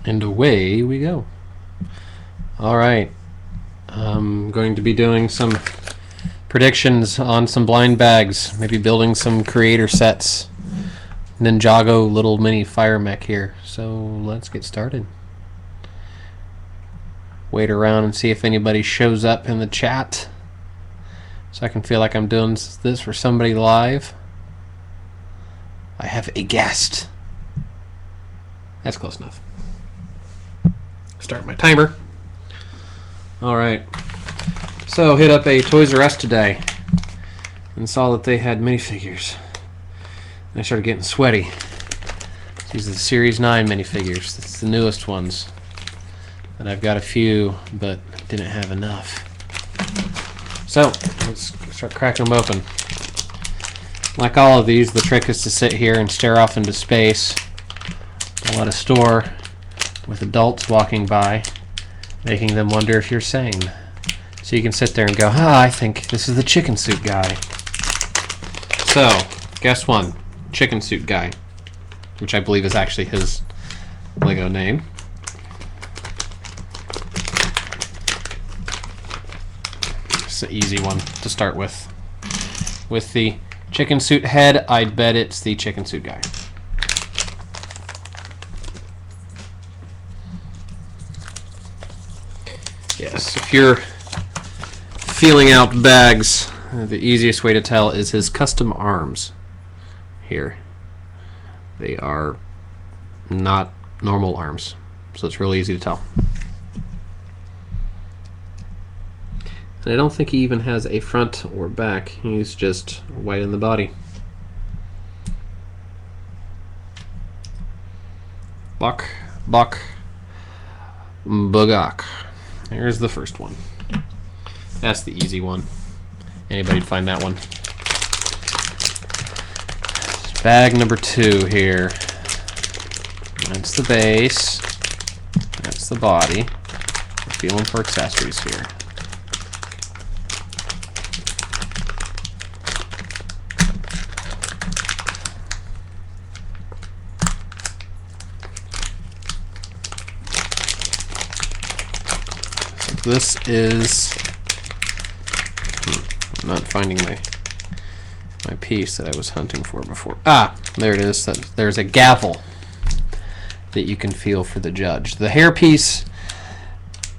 And away we go. Alright. I'm going to be doing some predictions on some blind bags. Maybe building some creator sets. Ninjago little mini fire mech here. So let's get started. Wait around and see if anybody shows up in the chat. So I can feel like I'm doing this for somebody live. I have a guest. That's close enough. Start my timer. Alright. So hit up a Toys R Us today and saw that they had minifigures. And I started getting sweaty. These are the Series 9 minifigures. That's the newest ones. And I've got a few, but didn't have enough. So let's start cracking them open. Like all of these, the trick is to sit here and stare off into space. Don't let a store with adults walking by, making them wonder if you're sane. So you can sit there and go, I think this is the chicken suit guy. So, guess one, chicken suit guy, which I believe is actually his Lego name. It's an easy one to start with. With the chicken suit head, I'd bet it's the chicken suit guy. Yes, if you're feeling out bags, the easiest way to tell is his custom arms here. They are not normal arms, so it's really easy to tell. And I don't think he even has a front or back. He's just white in the body. Bok, Bugak. Here's the first one. That's the easy one. Anybody'd find that one. Bag number 2 here. That's the base. That's the body. We're feeling for accessories here. This is, I'm not finding my piece that I was hunting for before. Ah, there it is. There's a gavel that you can feel for the judge. The hair piece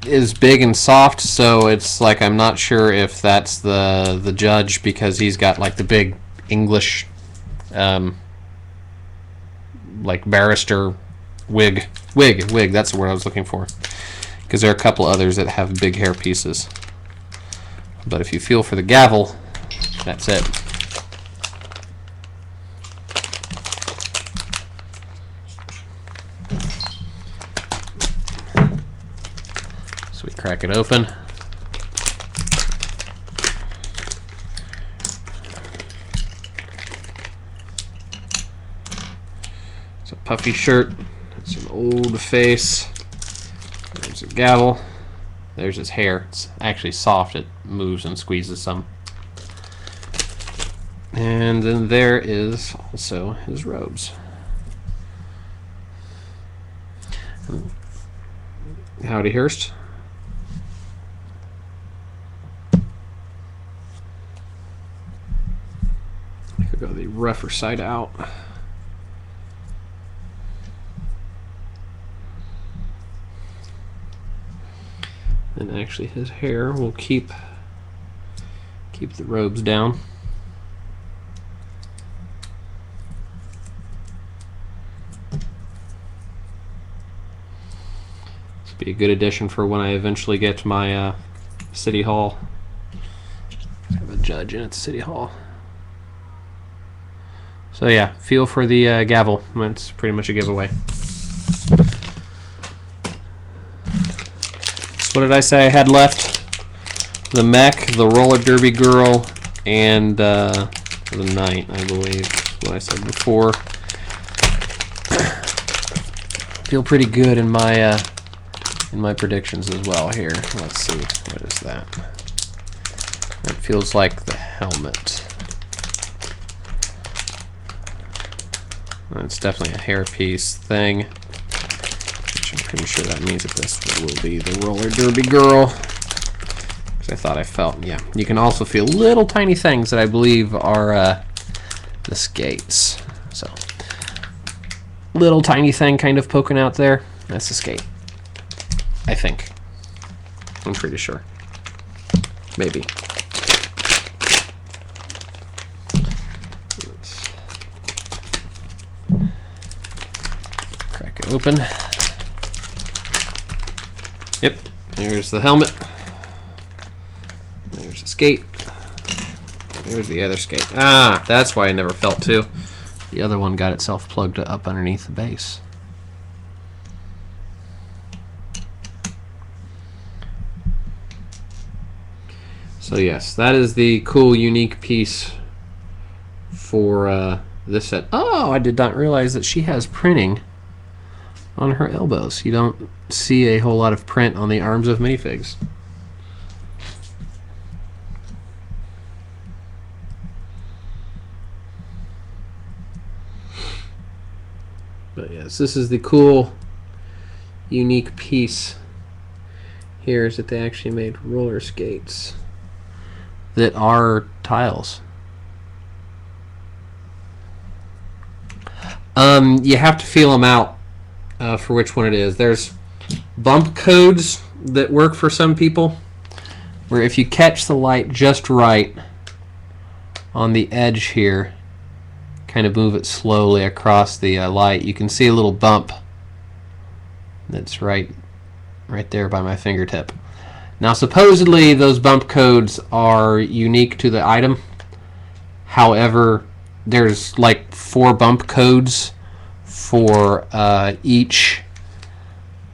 is big and soft, so it's like I'm not sure if that's the judge because he's got like the big English like barrister wig. That's the word I was looking for. Because there are a couple others that have big hair pieces. But if you feel for the gavel, that's it. So we crack it open. It's a puffy shirt. It's an old face. There's a gavel. There's his hair. It's actually soft. It moves and squeezes some. And then there is also his robes. Howdy, Hurst. I could go the rougher side out. And actually his hair will keep the robes down. This will be a good addition for when I eventually get to my City Hall. I have a judge in at the City Hall. So yeah, feel for the gavel. That's pretty much a giveaway. What did I say I had left? The mech, the roller derby girl, and the knight, I believe. What I said before. Feel pretty good in my predictions as well here. Let's see, what is that? That feels like the helmet. It's definitely a hairpiece thing, which I'm Pretty sure that means that this will be the roller derby girl. Because I thought I felt, yeah. You can also feel little tiny things that I believe are the skates. So, little tiny thing kind of poking out there. That's the skate. I think. I'm pretty sure. Maybe. Let's crack it open. Yep, there's the helmet. There's the skate. There's the other skate. Ah, that's why I never felt too. The other one got itself plugged up underneath the base. So yes, that is the cool, unique piece for this set. Oh, I did not realize that she has printing on her elbows. You don't see a whole lot of print on the arms of minifigs. But yes, this is the cool, unique piece here, is that they actually made roller skates that are tiles. You have to feel them out for which one it is. There's bump codes that work for some people, where if you catch the light just right on the edge here, kind of move it slowly across the light, you can see a little bump that's right there by my fingertip. Now supposedly those bump codes are unique to the item. However, there's like 4 bump codes for each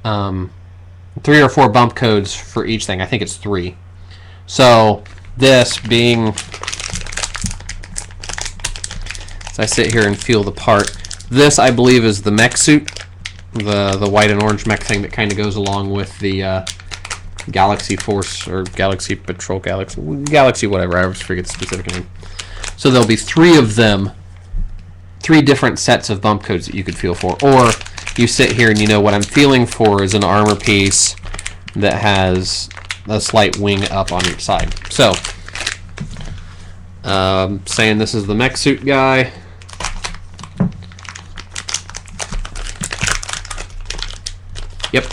3 or 4 bump codes for each thing. I think it's 3. So this being, as I sit here and feel the part, this I believe is the mech suit, the white and orange mech thing that kind of goes along with the Galaxy Force or Galaxy Patrol, Galaxy whatever, I always forget the specific name. So there'll be 3 of them, 3 different sets of bump codes that you could feel for. Or you sit here and you know what I'm feeling for is an armor piece that has a slight wing up on each side. So, saying this is the mech suit guy. Yep.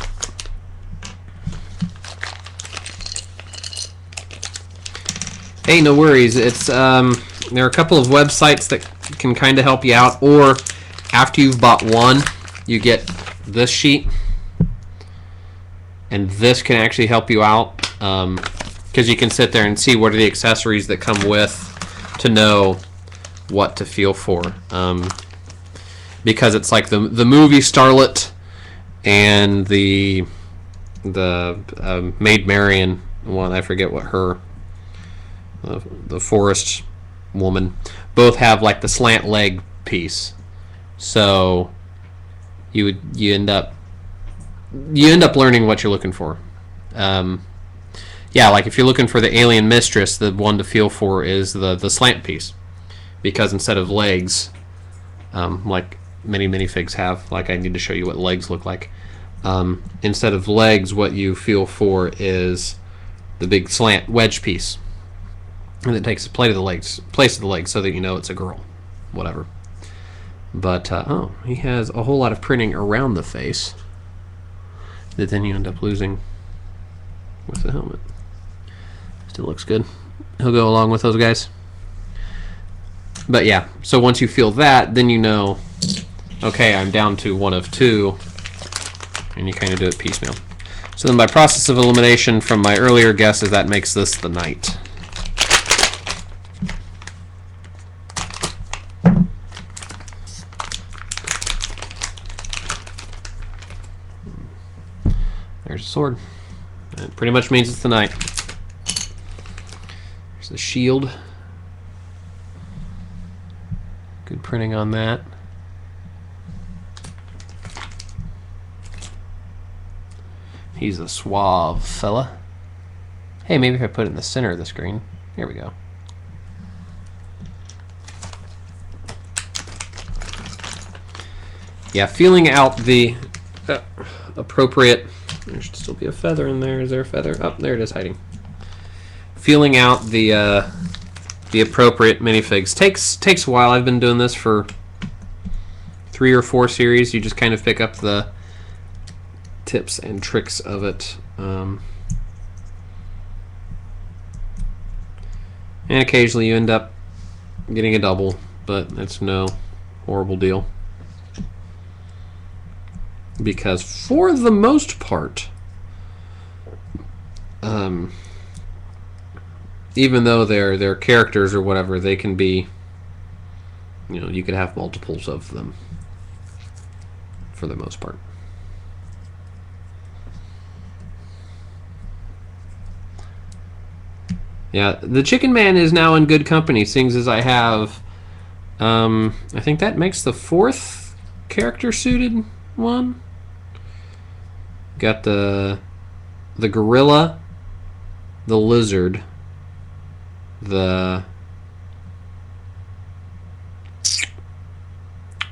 Hey, no worries. It's there are a couple of websites that can kind of help you out, or after you've bought one, you get this sheet, and this can actually help you out because you can sit there and see what are the accessories that come with to know what to feel for. Because it's like the movie Starlet and the Maid Marian one, I forget what her, the forest woman, both have like the slant leg piece. So you end up learning what you're looking for. Yeah, like if you're looking for the alien mistress, the one to feel for is the slant piece, because instead of legs, like many minifigs have, like I need to show you what legs look like. Instead of legs, what you feel for is the big slant wedge piece, and it takes the place of the legs, so that you know it's a girl, whatever. But oh, he has a whole lot of printing around the face that then you end up losing with the helmet. Still looks good. He'll go along with those guys. But yeah, so once you feel that, then you know, okay, I'm down to one of 2, and you kind of do it piecemeal. So then by process of elimination from my earlier guesses, that makes this the knight. There's a sword. It pretty much means it's the knight. There's the shield. Good printing on that. He's a suave fella. Hey, maybe if I put it in the center of the screen. Here we go. Yeah, feeling out the appropriate. There should still be a feather in there. Is there a feather? Oh, there it is, hiding. Feeling out the appropriate minifigs takes a while. I've been doing this for 3 or 4 series. You just kind of pick up the tips and tricks of it. And occasionally you end up getting a double, but it's no horrible deal. Because for the most part, even though they're characters or whatever, they can be, you could have multiples of them for the most part. Yeah, the Chicken Man is now in good company, seeing as I have, I think that makes the 4th character suited one. Got the gorilla, the lizard, I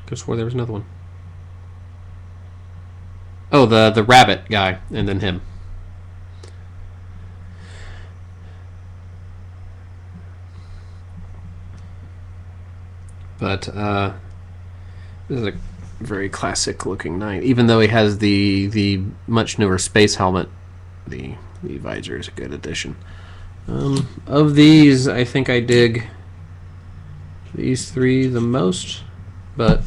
could have swore there was another one. Oh, the rabbit guy, and then him. But this is a very classic looking knight. Even though he has the much newer space helmet, the visor is a good addition. Of these, I think I dig these 3 the most, but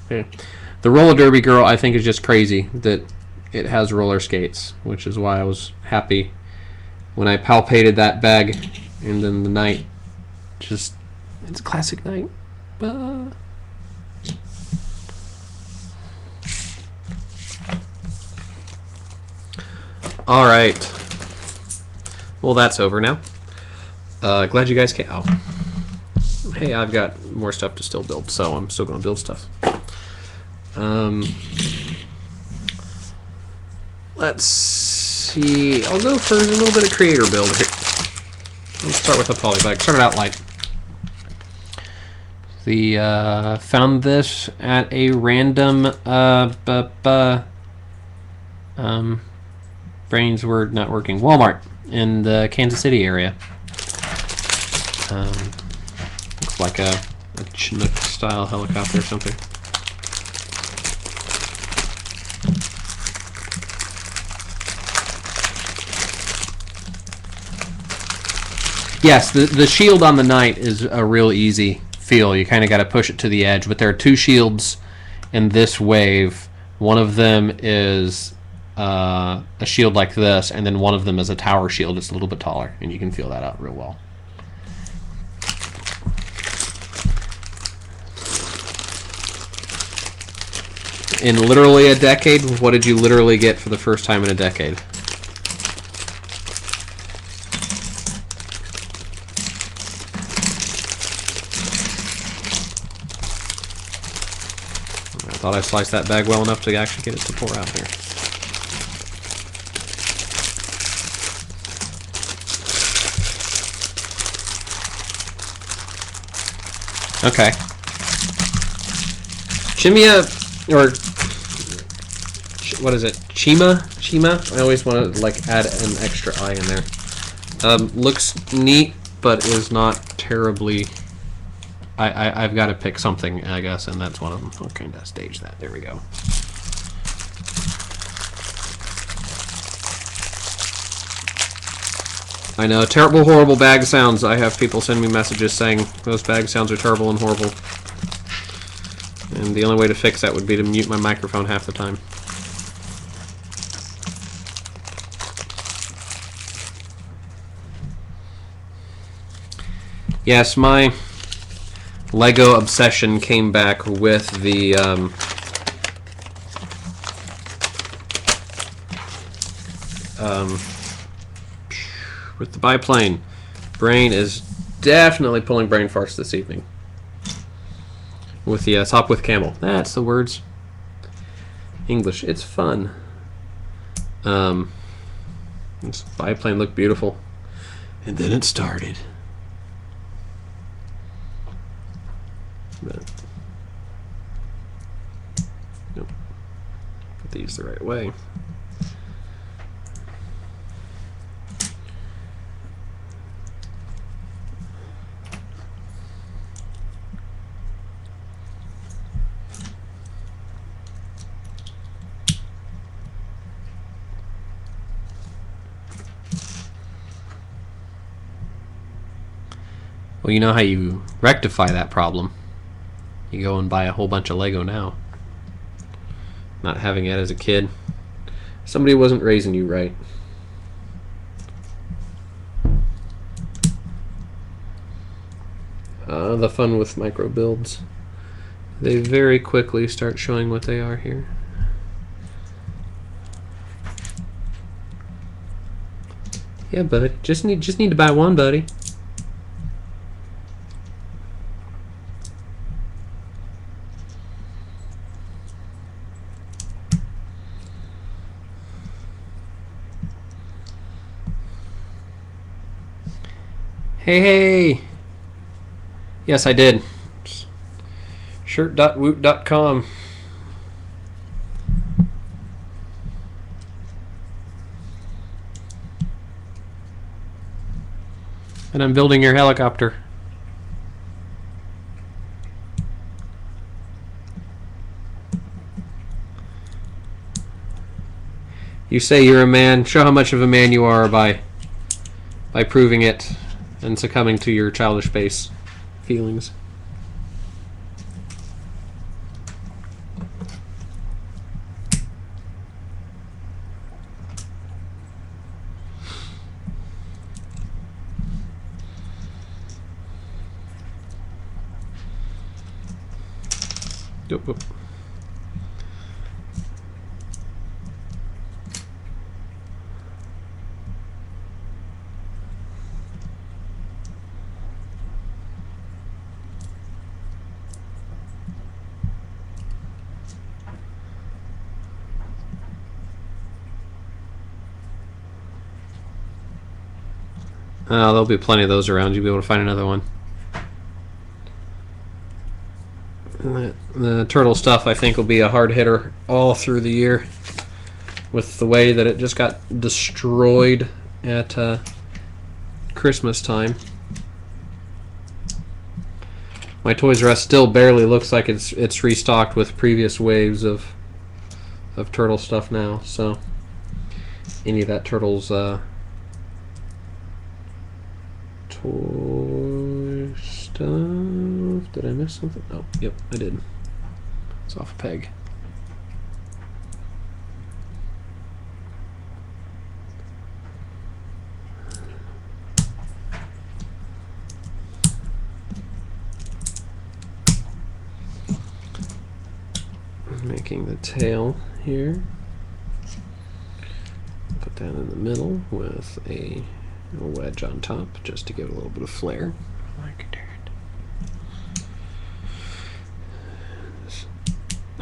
yeah. The roller derby girl I think is just crazy that it has roller skates, which is why I was happy when I palpated that bag, and then the knight, it's a classic knight. All right. Well, that's over now. Glad you guys came. Oh. Hey, I've got more stuff to still build, so I'm still going to build stuff. Let's see. I'll go for a little bit of creator build here. Let's start with a polybag. Start it out light. Found this at a random brains were not working. Walmart in the Kansas City area. Looks like a Chinook style helicopter or something. Yes, the shield on the knight is a real easy feel. You kind of got to push it to the edge, but there are 2 shields in this wave. One of them is a shield like this, and then one of them is a tower shield. It's a little bit taller, and you can feel that out real well. In literally a decade, what did you literally get for the first time in a decade? I thought I sliced that bag well enough to actually get it to pour out here. Okay. Chimia, or what is it? Chima? I always want to add an extra I in there. Looks neat, but is not terribly. I've got to pick something, I guess, and that's one of them. I'll kind of stage that. There we go. I know, terrible, horrible bag sounds. I have people send me messages saying those bag sounds are terrible and horrible. And the only way to fix that would be to mute my microphone half the time. Yes, my Lego obsession came back with the biplane. Brain is definitely pulling brain farts this evening. With the top with camel. That's the words. English. It's fun. This biplane looked beautiful. And then it started. But, nope. Put these the right way. Well, you know how you rectify that problem. You go and buy a whole bunch of Lego now. Not having it as a kid. Somebody wasn't raising you right. The fun with micro builds. They very quickly start showing what they are here. Yeah, buddy. Just need to buy one, buddy. Hey! Yes, I did. Shirt.woot.com. And I'm building your helicopter. You say you're a man. Show how much of a man you are by proving it and succumbing to your childish base feelings. Yep. There'll be plenty of those around. You'll be able to find another one. The turtle stuff, I think, will be a hard hitter all through the year with the way that it just got destroyed at Christmas time. My Toys R Us still barely looks like it's restocked with previous waves of turtle stuff now. So any of that turtles toy stuff. Did I miss something? Oh, yep, I did. It's off a peg. Making the tail here. Put that in the middle with a wedge on top just to give it a little bit of flair.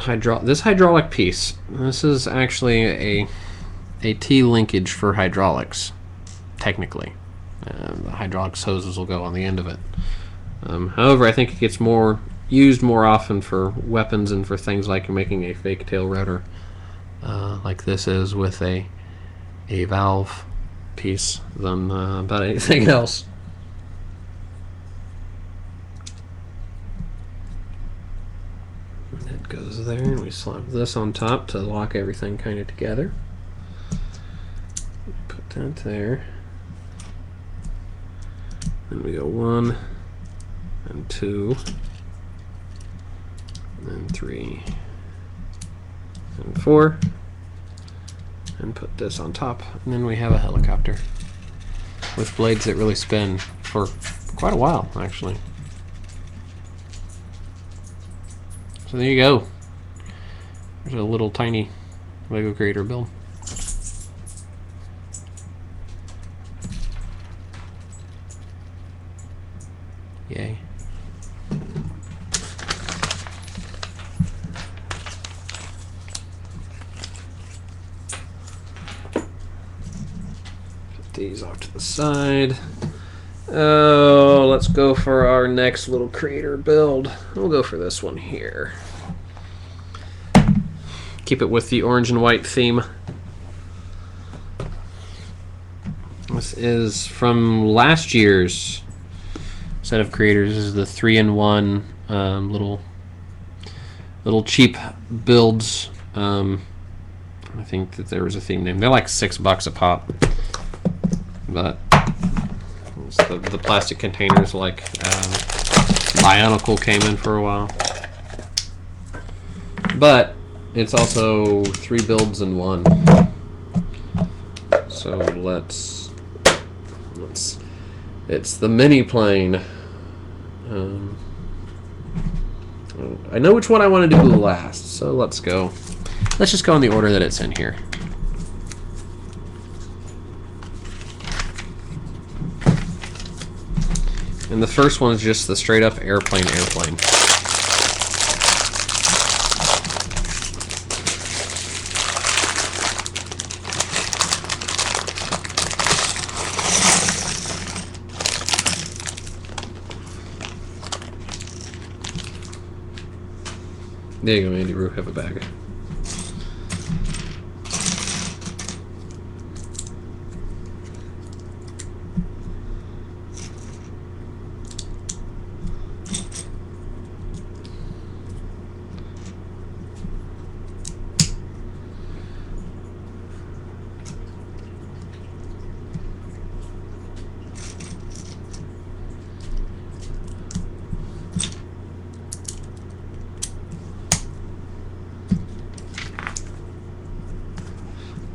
This hydraulic piece, this is actually a T-linkage for hydraulics, technically. The hydraulics hoses will go on the end of it. However, I think it gets used more often for weapons and for things like making a fake tail rotor, like this is with a valve piece, than about anything else. It goes there, and we slap this on top to lock everything kind of together. Put that there. Then we go 1 and 2 and 3 and 4, and put this on top, and then we have a helicopter with blades that really spin for quite a while, actually. So there you go. There's a little tiny Lego Creator build. Yay. Put these off to the side. Oh, let's go for our next little creator build. We'll go for this one here. Keep it with the orange and white theme. This is from last year's set of creators. This is the 3-in-1 little cheap builds. I think that there was a theme name. They're like $6 a pop, but the plastic containers, like Bionicle, came in for a while. But it's also 3 builds in one. So let's. It's the mini plane. I know which one I want to do last, so let's go. Let's just go in the order that it's in here. And the first one is just the straight up airplane. There you go, Andy Roo, have a bag.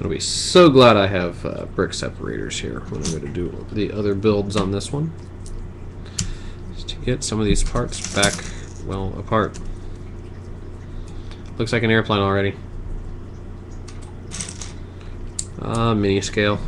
I'll be so glad I have brick separators here when I'm going to do the other builds on this one. Just to get some of these parts back well apart. Looks like an airplane already. Mini scale.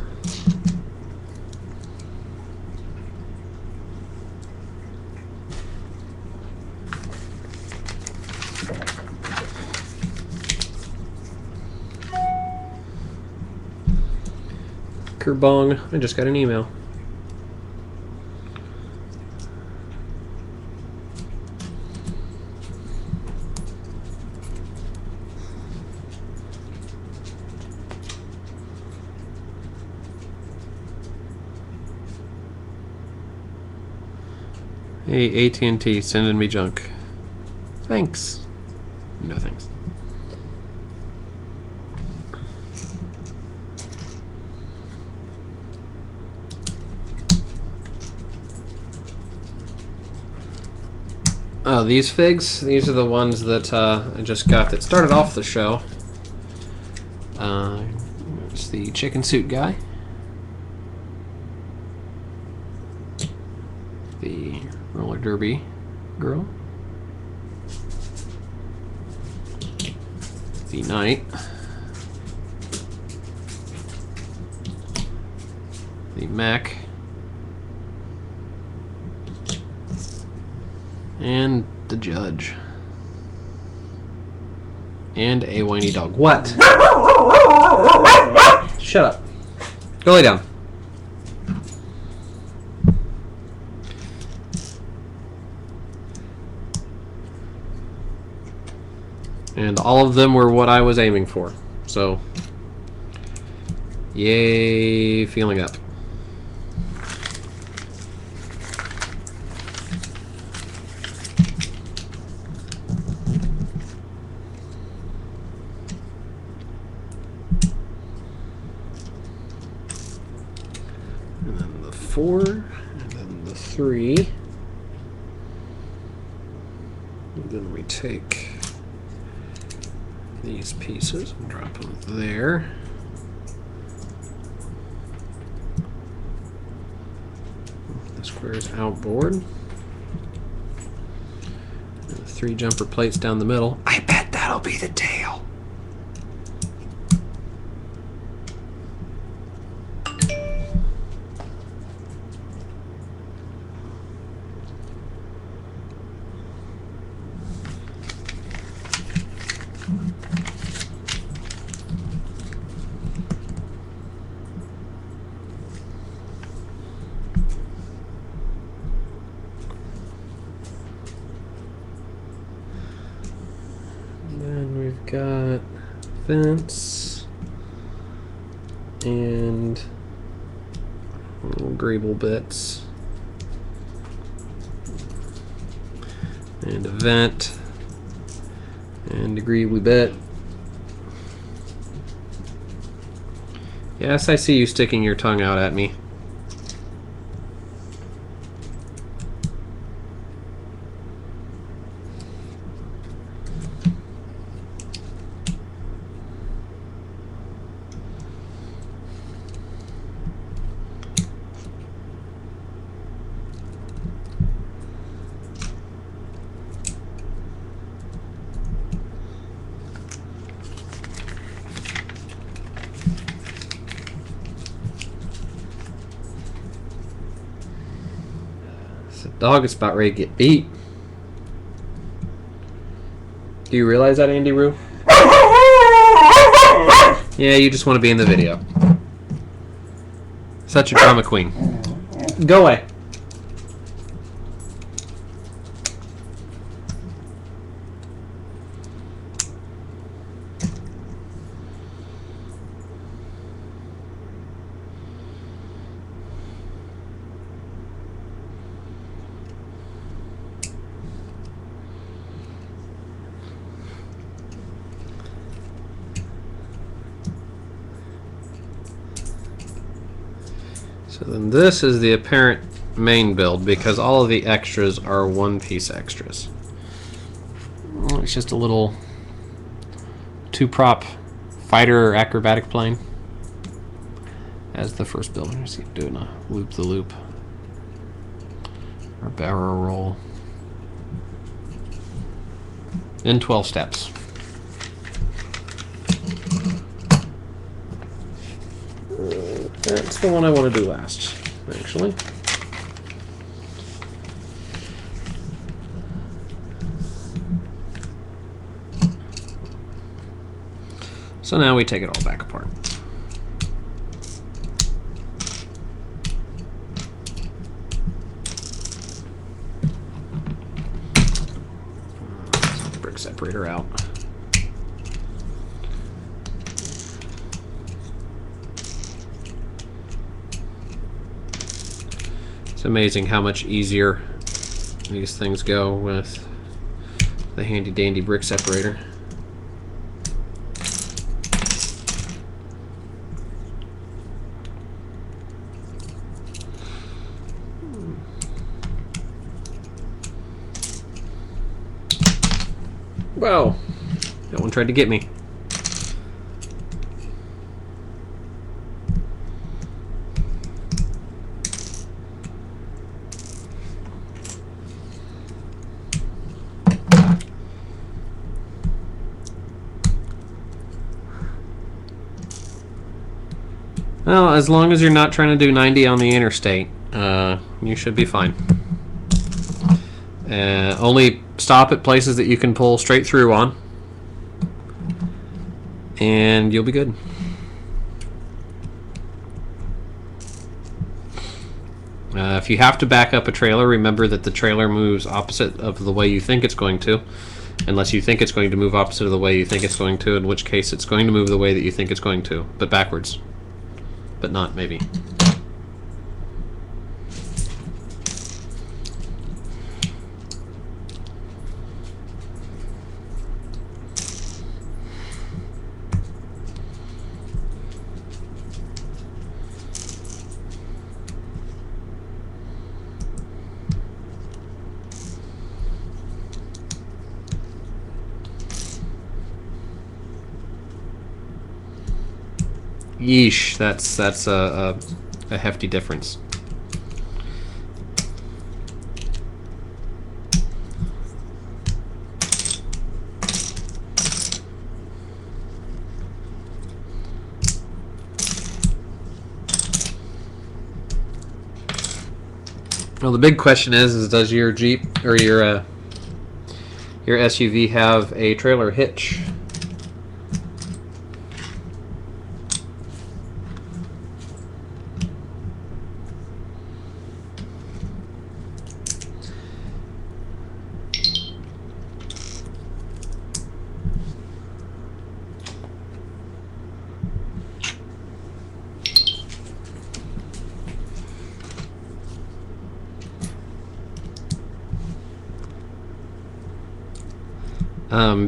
Kerbong, I just got an email. Hey, AT&T sending me junk. Thanks. No thanks. Oh, these figs? These are the ones that I just got that started off the show. It's the chicken suit guy. The roller derby girl. The knight. The mech. And the judge. And a whiny dog. What? Shut up. Go lay down. And all of them were what I was aiming for. So, yay, feeling up. And then the 4, and then the 3. And then we take these pieces and drop them there. The squares outboard. And the 3 jumper plates down the middle. I bet that'll be the tail. Then we've got fence and little greeble bits and a vent and a greebly bit. Yes, I see you sticking your tongue out at me. The dog is about ready to get beat. Do you realize that, Andy Roo? Yeah, you just want to be in the video. Such a drama queen. Go away. So then this is the apparent main build because all of the extras are one-piece extras. It's just a little two-prop fighter acrobatic plane as the first build. Just keep doing a loop-the-loop or barrel roll in 12 steps. That's the one I want to do last, actually. So now we take it all back apart. Brick separator out. It's amazing how much easier these things go with the handy dandy brick separator. Wow, that one tried to get me. Well, as long as you're not trying to do 90 on the interstate, you should be fine. Only stop at places that you can pull straight through on, and you'll be good. If you have to back up a trailer, remember that the trailer moves opposite of the way you think it's going to, unless you think it's going to move opposite of the way you think it's going to, in which case it's going to move the way that you think it's going to, but backwards. But not, maybe. Yeesh, that's a hefty difference. Well, the big question is does your Jeep or your SUV have a trailer hitch?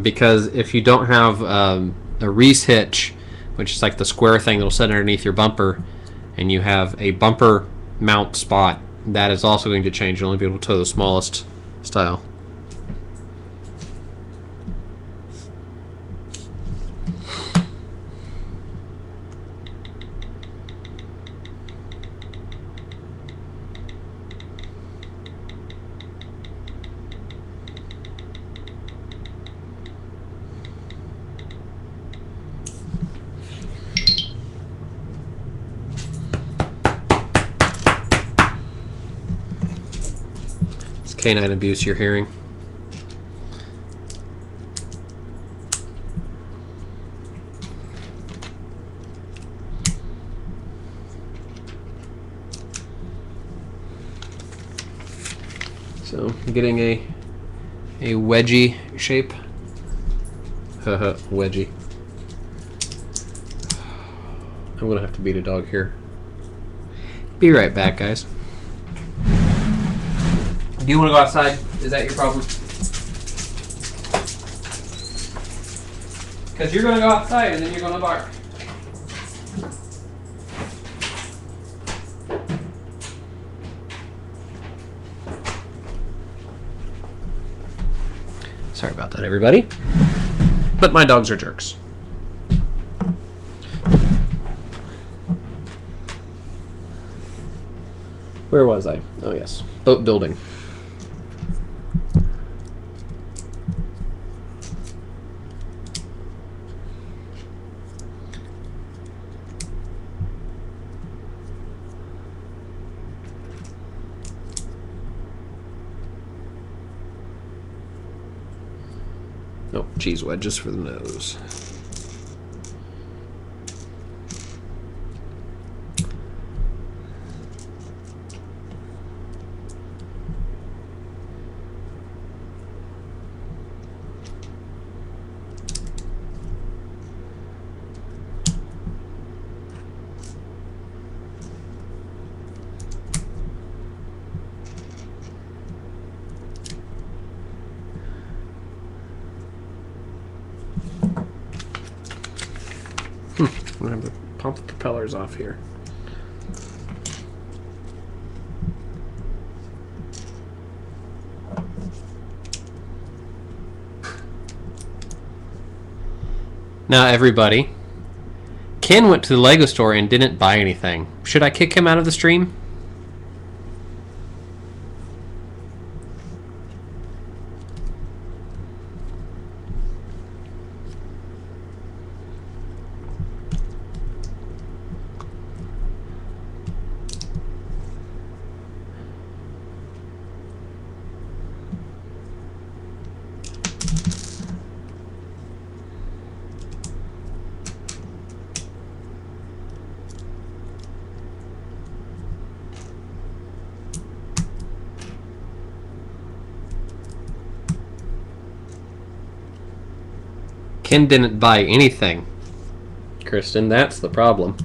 because if you don't have a Reese hitch, which is like the square thing that'll sit underneath your bumper, and you have a bumper mount spot, that is also going to change. You'll only be able to tow the smallest style. Canine abuse you're hearing. So getting a wedgie shape. Haha, wedgie. I'm gonna have to beat a dog here. Be right back, guys. Do you want to go outside? Is that your problem? Because you're going to go outside and then you're going to bark. Sorry about that, everybody. But my dogs are jerks. Where was I? Oh, yes. Boat building. Oh, cheese wedges for the nose. I'm going to have to pump the propellers off here. Now, everybody, Ken went to the Lego store and didn't buy anything. Should I kick him out of the stream? Ken didn't buy anything. Kristen, that's the problem.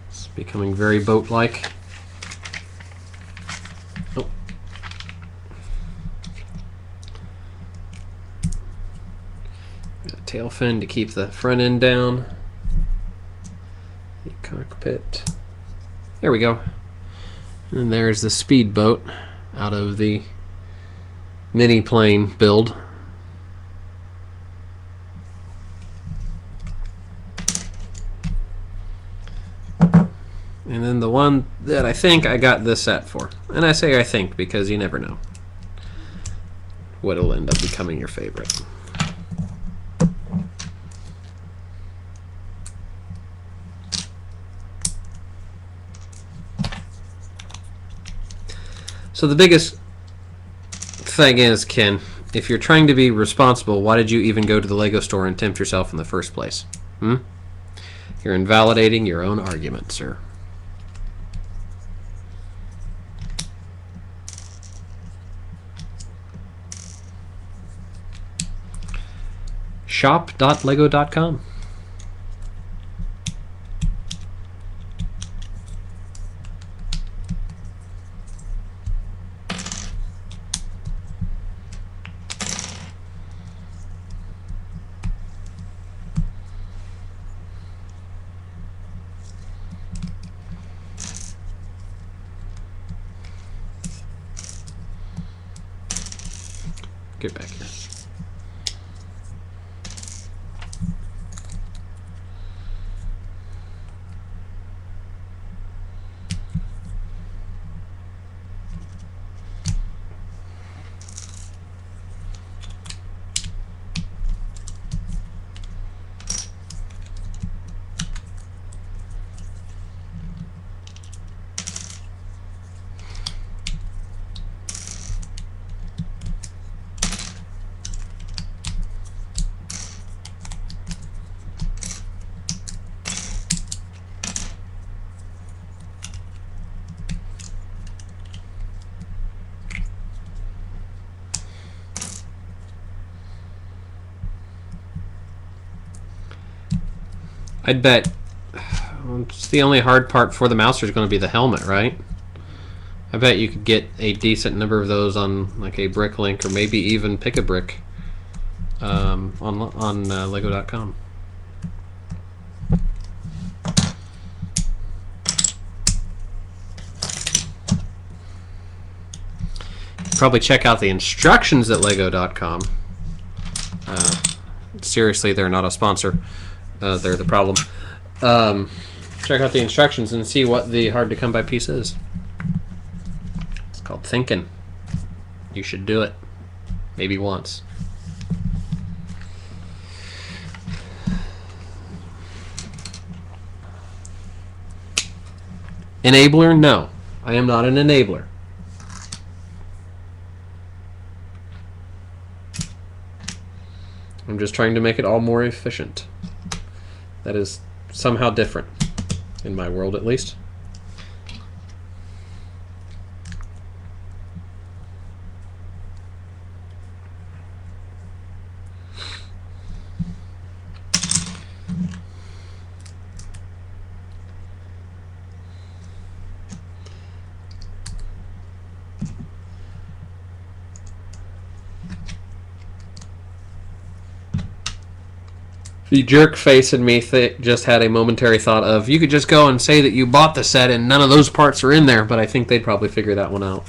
It's becoming very boat-like. Oh. Got a tail fin to keep the front end down. The cockpit. There we go. And there's the speedboat out of the mini plane build. And then the one that I think I got this set for. And I say I think because you never know what'll end up becoming your favorite. So the biggest thing is, Ken, if you're trying to be responsible, why did you even go to the Lego store and tempt yourself in the first place? You're invalidating your own argument, sir. Shop.lego.com. Get back here. I'd bet it's the only hard part for the mouser is going to be the helmet, right? I bet you could get a decent number of those on like a Bricklink or maybe even Pick a Brick on Lego.com. Probably check out the instructions at Lego.com. Seriously, they're not a sponsor. They're the problem. Check out the instructions and see what the hard to come by piece is. It's called thinking. You should do it. Maybe once. Enabler? No. I am not an enabler. I'm just trying to make it all more efficient. That is somehow different, in my world at least. The jerk face in me just had a momentary thought of, you could just go and say that you bought the set and none of those parts are in there, but I think they'd probably figure that one out.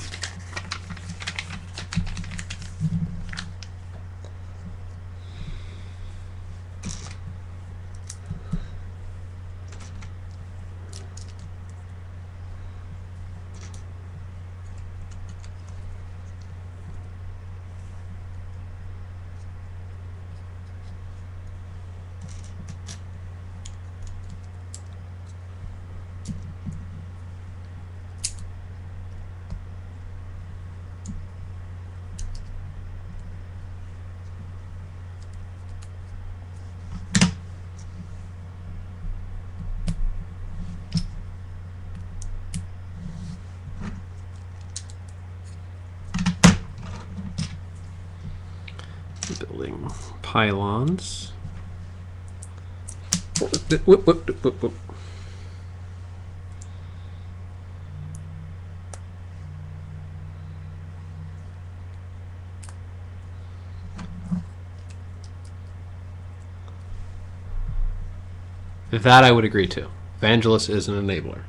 Building pylons. Whoop, whoop, whoop, whoop. That I would agree to. Vangelis is an enabler.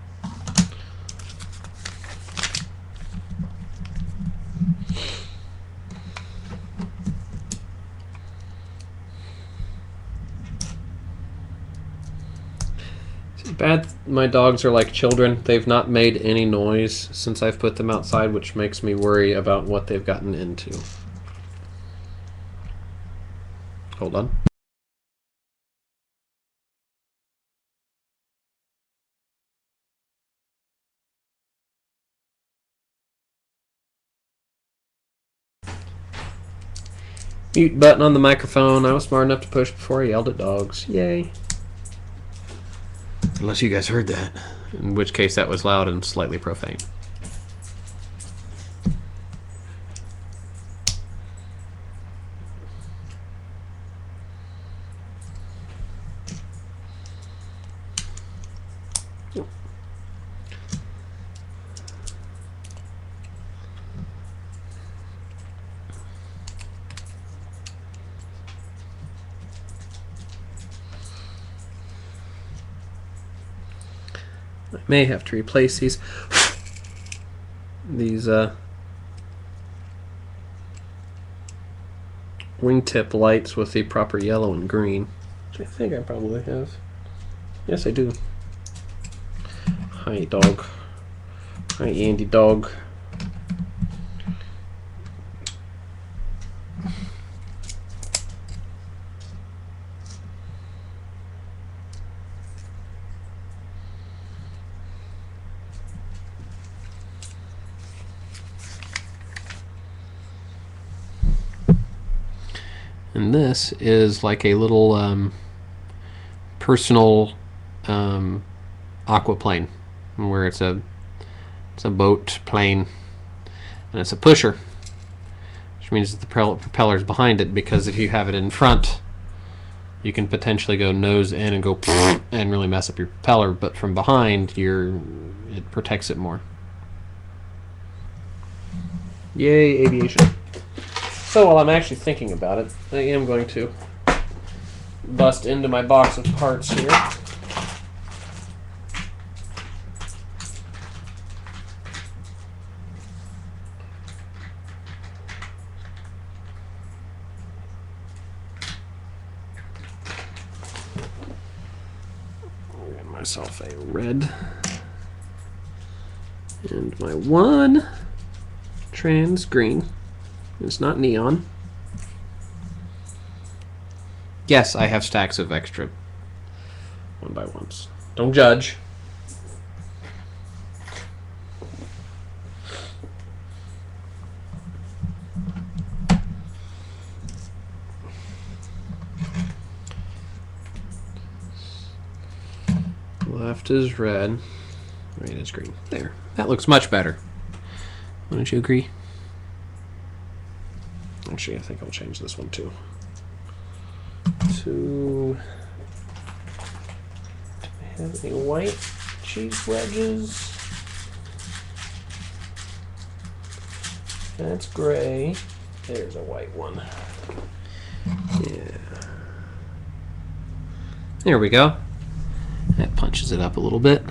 Bad. My dogs are like children. They've not made any noise since I've put them outside, which makes me worry about what they've gotten into. Hold on. Mute button on the microphone. I was smart enough to push before I yelled at dogs. Yay. Unless you guys heard that. In which case that was loud and slightly profane. I may have to replace these wingtip lights with the proper yellow and green, which I think I probably have. Yes, I do. Hi, dog. Hi, Andy dog. And this is like a little personal aquaplane, where it's a boat plane, and it's a pusher, which means the propeller's behind it, because if you have it in front, you can potentially go nose in and go and really mess up your propeller, but from behind, it protects it more. Yay, aviation. So while I'm actually thinking about it, I am going to bust into my box of parts here. I'll get myself a red and my one trans green. It's not neon. Yes, I have stacks of extra 1x1s. Don't judge. Left is red, right is green. There. That looks much better. Wouldn't you agree? Actually, I think I'll change this one too. Do I have any white cheese wedges? That's gray. There's a white one. Yeah. There we go. That punches it up a little bit.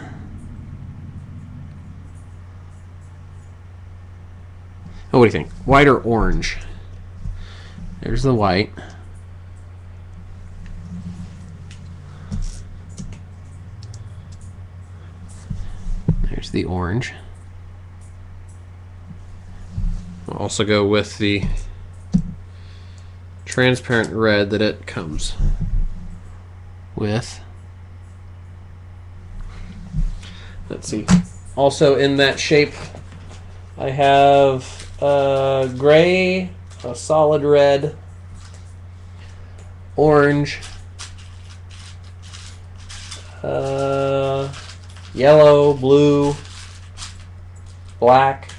Oh, what do you think? White or orange? There's the white. There's the orange. I'll also go with the transparent red that it comes with. Let's see. Also in that shape, I have gray, a solid red, orange, yellow, blue, black,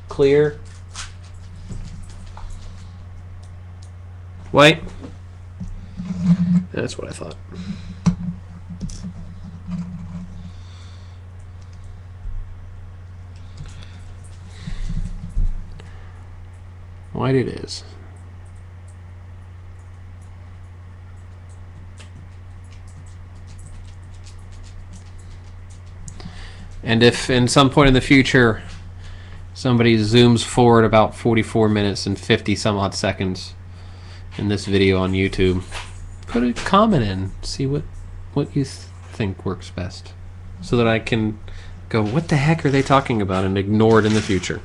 clear, white. That's what I thought. White it is. And if in some point in the future somebody zooms forward about 44 minutes and 50 some odd seconds in this video on YouTube, put a comment in, see what you think works best, so that I can go, what the heck are they talking about, and ignore it in the future.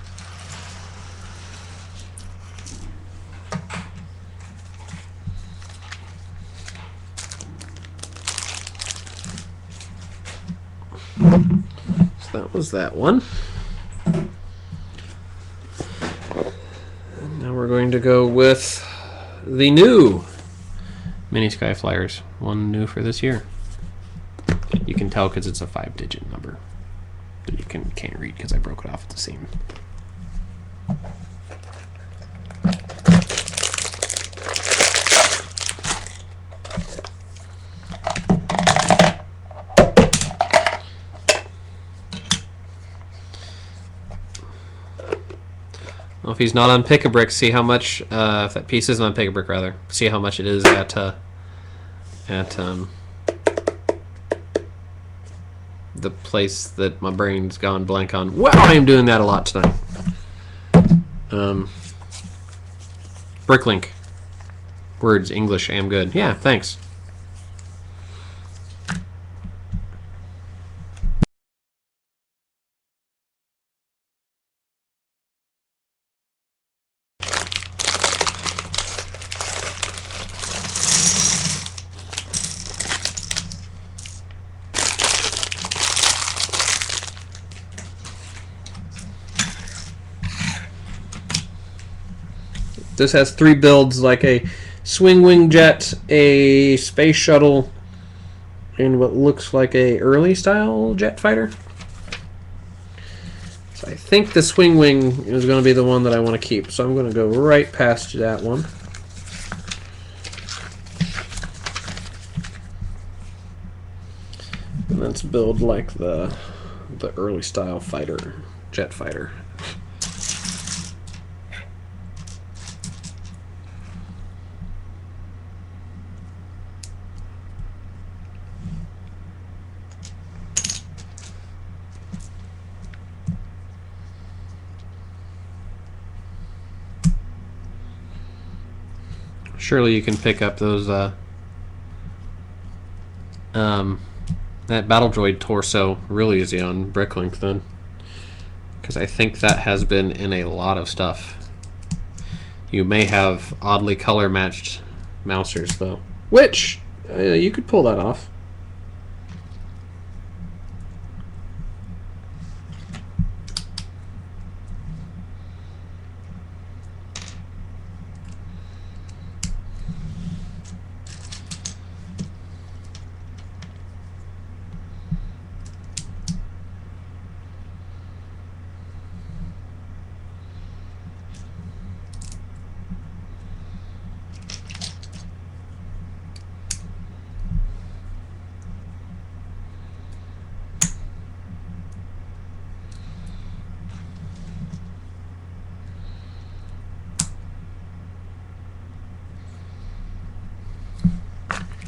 So that was that one. And now we're going to go with the new Mini Sky Flyers. One new for this year. You can tell because it's a 5-digit number. But you can't read because I broke it off at the seam. Well, if he's not on Pick-a-Brick, see how much. If that piece isn't on Pick-a-Brick, rather, see how much it is at the place that my brain's gone blank on. Wow, I am doing that a lot tonight. Bricklink. Words, English, I am good. Yeah, thanks. This has 3 builds, like a swing wing jet, a space shuttle, and what looks like a early style jet fighter. So I think the swing wing is going to be the one that I want to keep. So I'm going to go right past that one. And let's build like the early style fighter, jet fighter. Surely you can pick up those that Battle Droid torso really easy on Bricklink then, because I think that has been in a lot of stuff. You may have oddly color matched mousers though, which you could pull that off.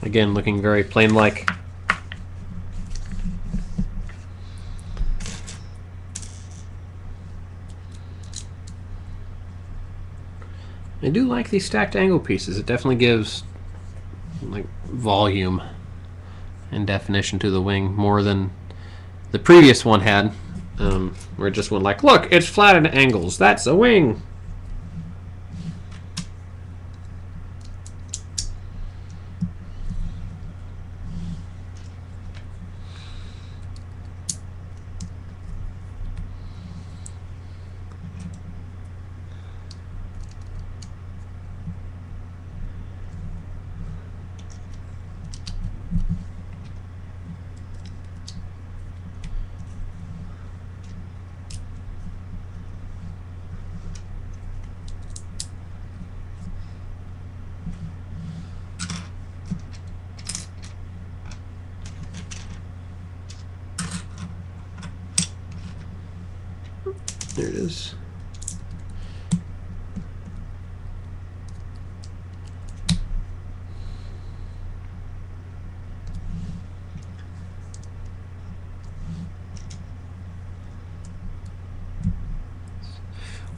Again, looking very plain-like. I do like these stacked angle pieces. It definitely gives like volume and definition to the wing more than the previous one had, where it just went like, look, it's flat at angles. That's a wing. There it is.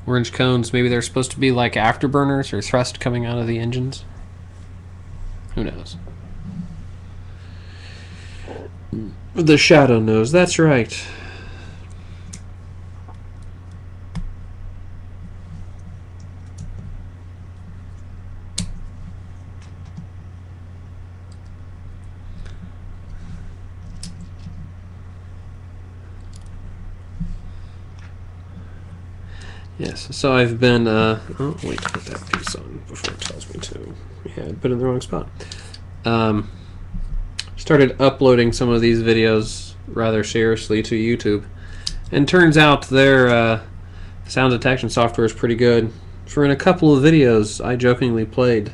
Orange cones, maybe they're supposed to be like afterburners or thrust coming out of the engines. Who knows? The shadow knows, that's right. Yes, so I've been, oh, wait, put that piece on before it tells me to. Yeah, I put it in the wrong spot. Started uploading some of these videos rather seriously to YouTube. And turns out their sound detection software is pretty good. For in a couple of videos, I jokingly played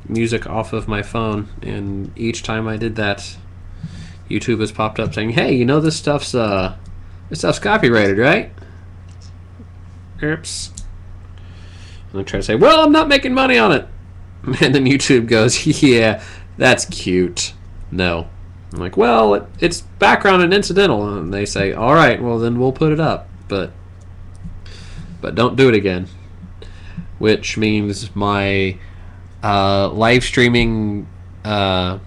music off of my phone, and each time I did that, YouTube has popped up saying, "Hey, you know this stuff's copyrighted, right?" Oops. And I try to say, "Well, I'm not making money on it," and then YouTube goes, "Yeah, that's cute." No. I'm like, "Well, it's background and incidental," and they say, "All right, well then we'll put it up, but don't do it again." Which means my live streaming fun,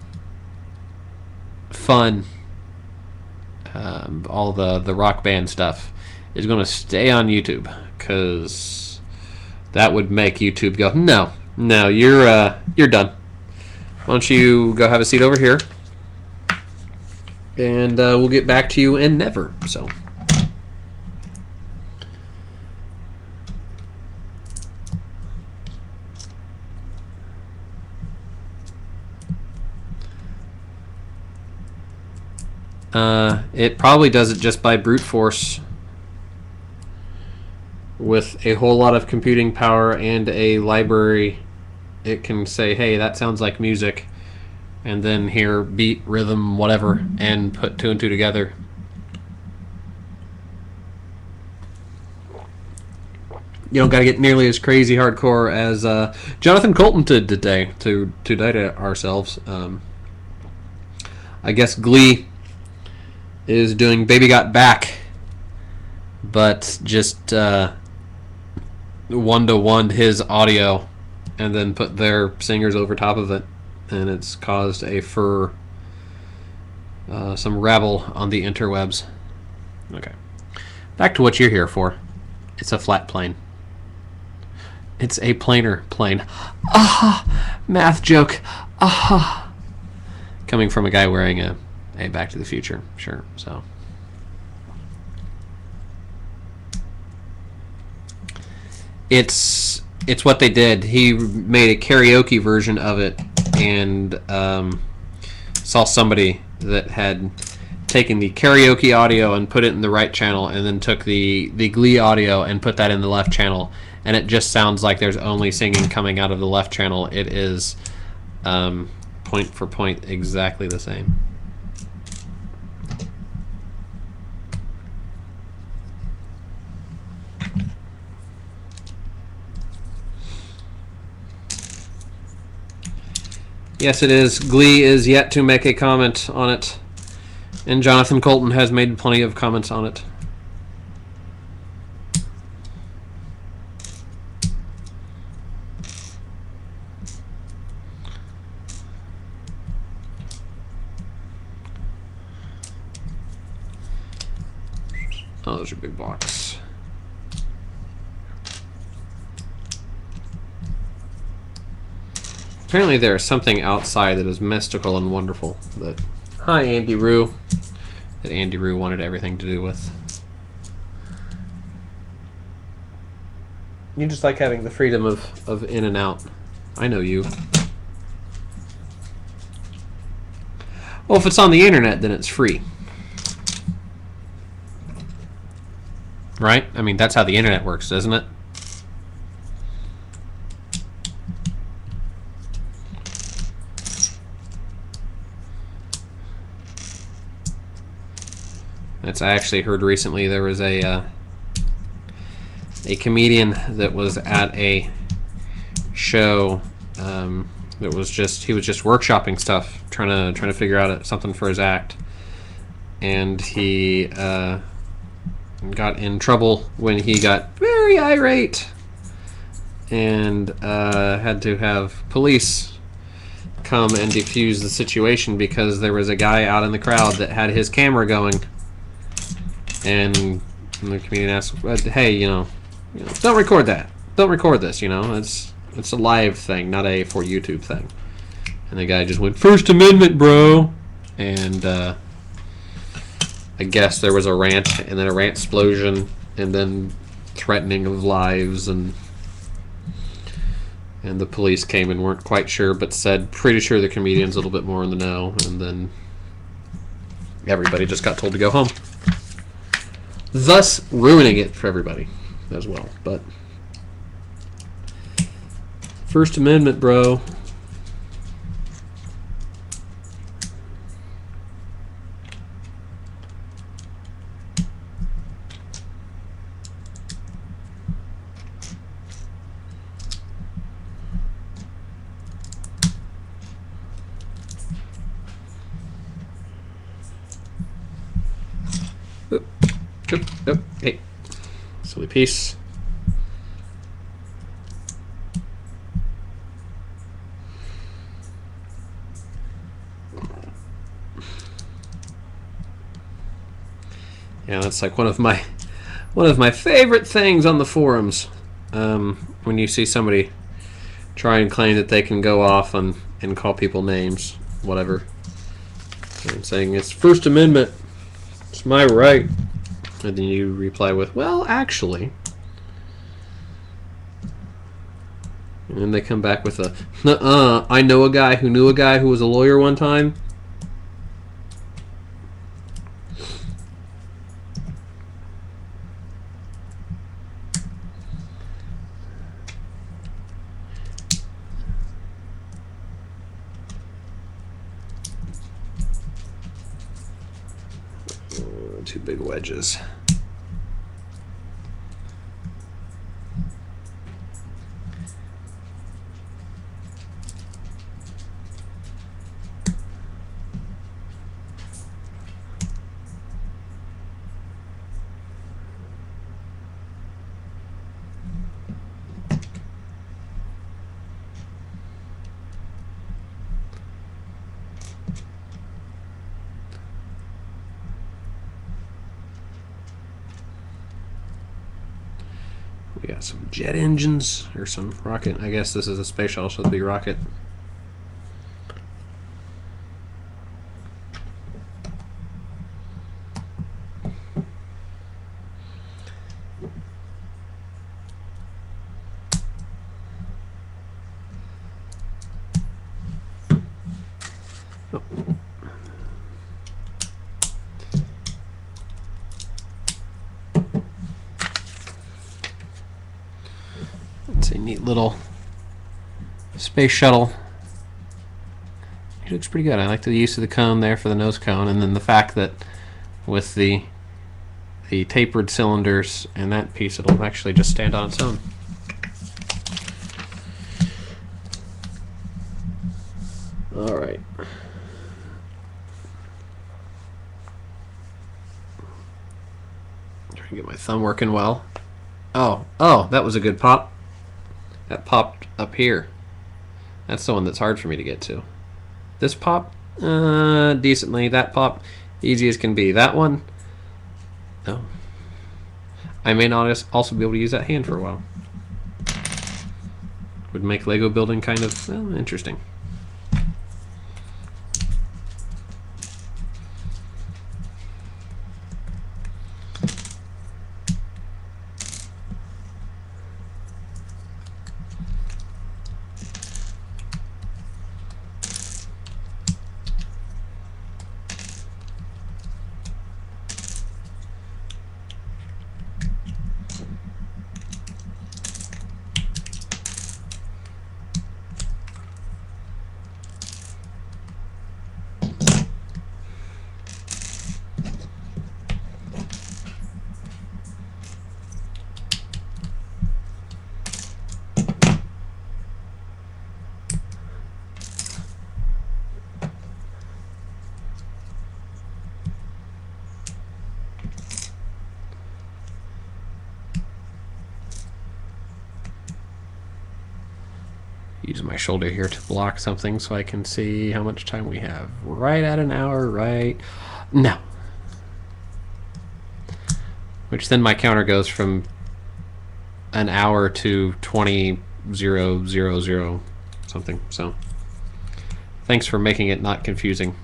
all the rock band stuff, is going to stay on YouTube, because that would make YouTube go, no, you're done. Why don't you go have a seat over here, and we'll get back to you in never. So. It probably does it just by brute force, with a whole lot of computing power and a library. It can say, hey, that sounds like music, and then hear beat, rhythm, whatever, and put two and two together. You don't got to get nearly as crazy hardcore as Jonathan Colton did today to data ourselves. I guess Glee is doing Baby Got Back, but just one-to-one his audio, and then put their singers over top of it, and it's caused some rabble on the interwebs. Okay, back to what you're here for. It's a flat plane. It's a planar plane. Ah, math joke. Ah, coming from a guy wearing a Back to the Future shirt. So. It's what they did. He made a karaoke version of it, and saw somebody that had taken the karaoke audio and put it in the right channel, and then took the Glee audio and put that in the left channel, and it just sounds like there's only singing coming out of the left channel. It is point for point exactly the same. Yes, it is. Glee is yet to make a comment on it, and Jonathan Colton has made plenty of comments on it. Oh, those are big blocks. Apparently there is something outside that is mystical and wonderful that, hi Andy Rue, that Andy Rue wanted everything to do with. You just like having the freedom of in and out. I know you. Well, if it's on the internet, then it's free. Right? I mean, that's how the internet works, isn't it? I actually heard recently there was a comedian that was at a show that was he was just workshopping stuff, trying to figure out something for his act, and he got in trouble when he got very irate, and had to have police come and defuse the situation because there was a guy out in the crowd that had his camera going. And the comedian asked, "Hey, you know, don't record that. Don't record this. You know, it's a live thing, not a for YouTube thing." And the guy just went, "First Amendment, bro." And I guess there was a rant, and then a rant explosion, and then threatening of lives, and the police came and weren't quite sure, but said pretty sure the comedian's a little bit more in the know, and then everybody just got told to go home, thus ruining it for everybody as well. But First Amendment, bro. Oop. Hey, silly piece. Yeah, that's like one of my favorite things on the forums. When you see somebody try and claim that they can go off and call people names, whatever, and saying it's First Amendment, it's my right. And then you reply with, well, actually. And then they come back with a, nuh-uh, I know a guy who knew a guy who was a lawyer one time. Two big wedges. We got some jet engines, or some rocket. I guess this is a space shuttle, so it'll be rocket. Oh. It's a neat little space shuttle. It looks pretty good. I like the use of the cone there for the nose cone, and then the fact that with the tapered cylinders and that piece, it'll actually just stand on its own. All right. Trying to get my thumb working well. Oh, that was a good pop. That popped up here. That's the one that's hard for me to get to. This pop, decently. That pop, easy as can be. That one, no. I may not also be able to use that hand for a while. Would make Lego building kind of interesting. Use my shoulder here to block something so I can see how much time we have. Right at an hour, right? No. Which then my counter goes from an hour to 20:000 something. So thanks for making it not confusing,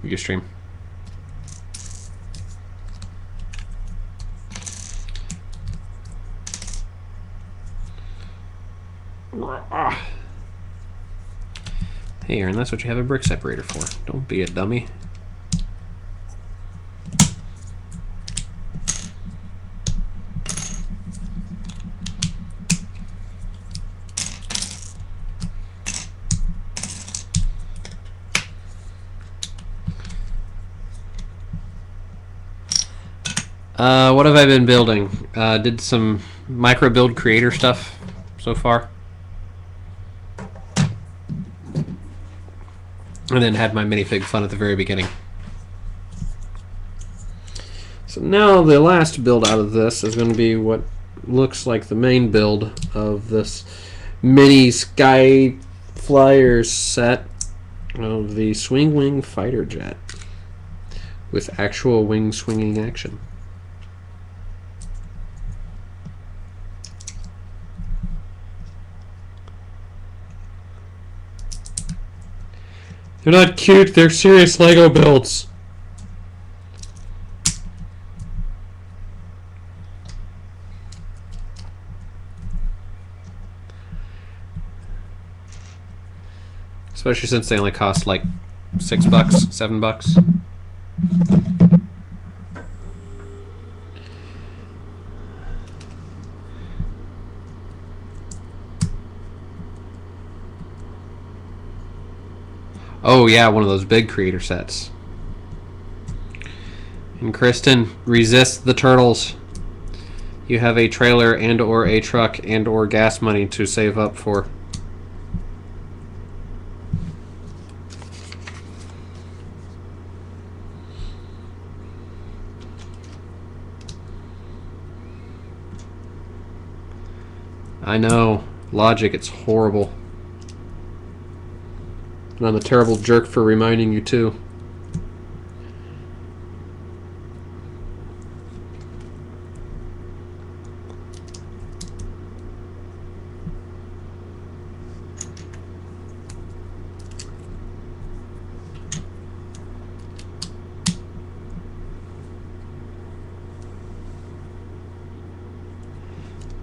Ustream. Hey, Aaron, that's what you have a brick separator for. Don't be a dummy. What have I been building? Did some micro build creator stuff so far. And then had my minifig fun at the very beginning. So now the last build out of this is going to be what looks like the main build of this mini Sky Flyers set of the Swing Wing Fighter Jet with actual wing swinging action. They're not cute, they're serious Lego builds. Especially since they only cost like $6, $7. Oh yeah, one of those big creator sets. And Kristen, resist the turtles. You have a trailer and or a truck and or gas money to save up for. I know. Logic, it's horrible. And I'm a terrible jerk for reminding you too.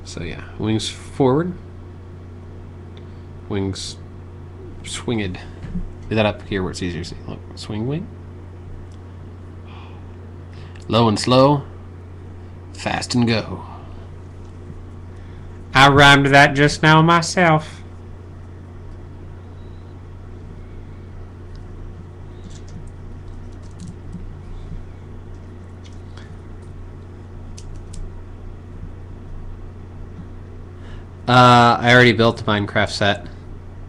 So yeah, wings forward, wings swinged. Get that up here where it's easier to see. Look, swing wing. Low and slow, fast and go. I rhymed that just now myself. I already built the Minecraft set.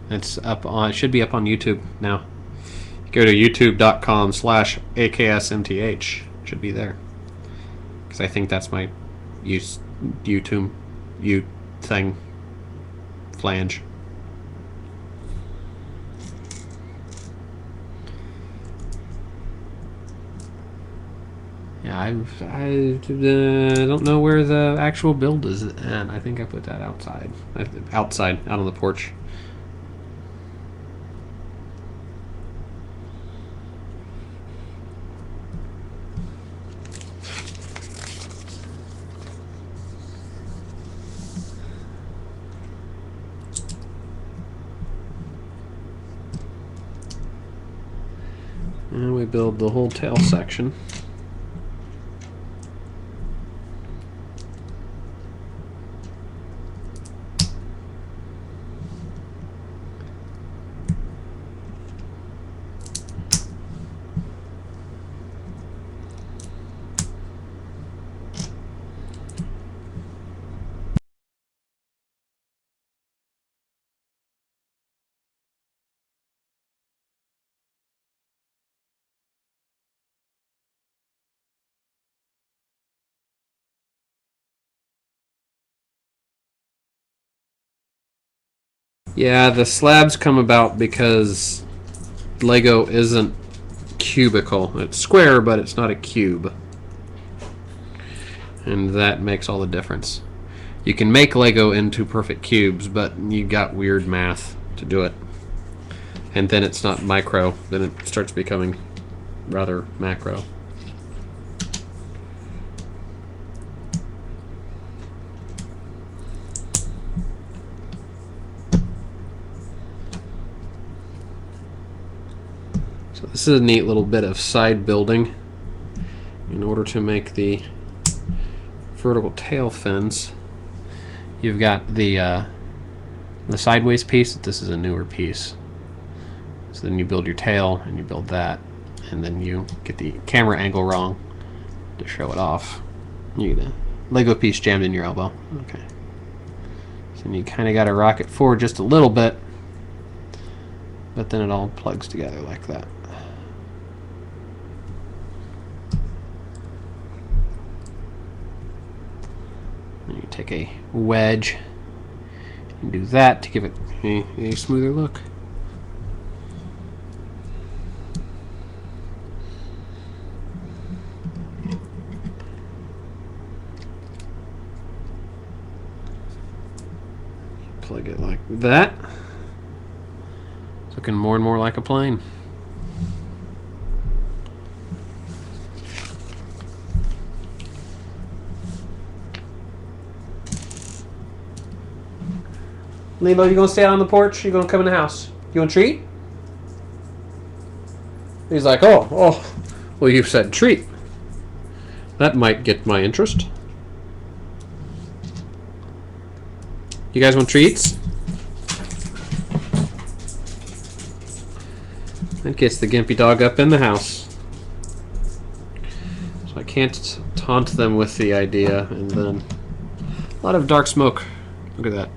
It's up on. It should be up on YouTube now. Go to youtube.com/AKSMTH. It should be there. Because I think that's my YouTube thing. Flange. Yeah, I don't know where the actual build is, and I think I put that outside. Outside, out on the porch. And we build the whole tail section. Yeah, the slabs come about because Lego isn't cubical. It's square, but it's not a cube. And that makes all the difference. You can make Lego into perfect cubes, but you got weird math to do it. And then it's not micro, then it starts becoming rather macro. So this is a neat little bit of side building in order to make the vertical tail fins. You've got the sideways piece. This is a newer piece. So then you build your tail and you build that, and then you get the camera angle wrong to show it off. You get a Lego piece jammed in your elbow. Okay. So you kind of got to rock it forward just a little bit, but then it all plugs together like that. And you take a wedge and do that to give it a smoother look. Plug it like that. It's looking more and more like a plane. Lilo, you gonna stay out on the porch? You gonna come in the house? You want a treat? He's like, oh, well, you've said treat. That might get my interest. You guys want treats? That gets the gimpy dog up in the house. So I can't taunt them with the idea, and then a lot of dark smoke. Look at that.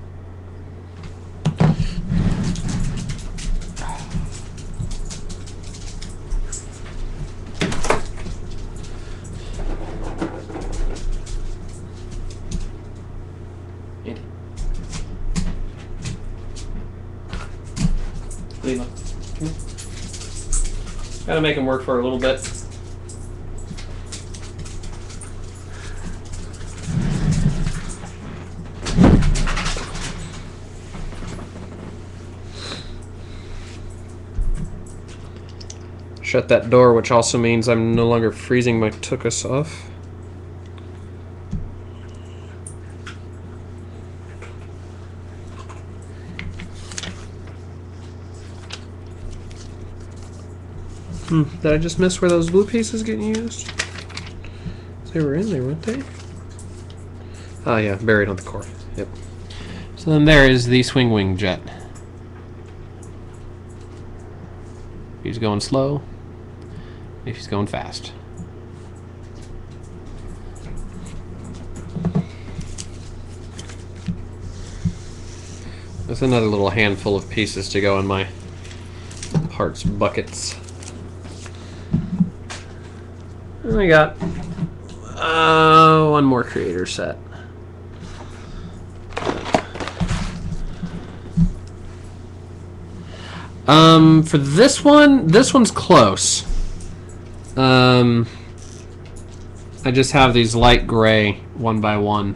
Lila. Gotta make him work for a little bit. Shut that door, which also means I'm no longer freezing my tuchus off. Did I just miss where those blue pieces getting used? They were in there, weren't they? Oh yeah, buried on the core. Yep. So then there is the swing wing jet. He's going slow. If he's going fast. That's another little handful of pieces to go in my parts buckets. And I got one more creator set. For this one's close. I just have these light gray 1x1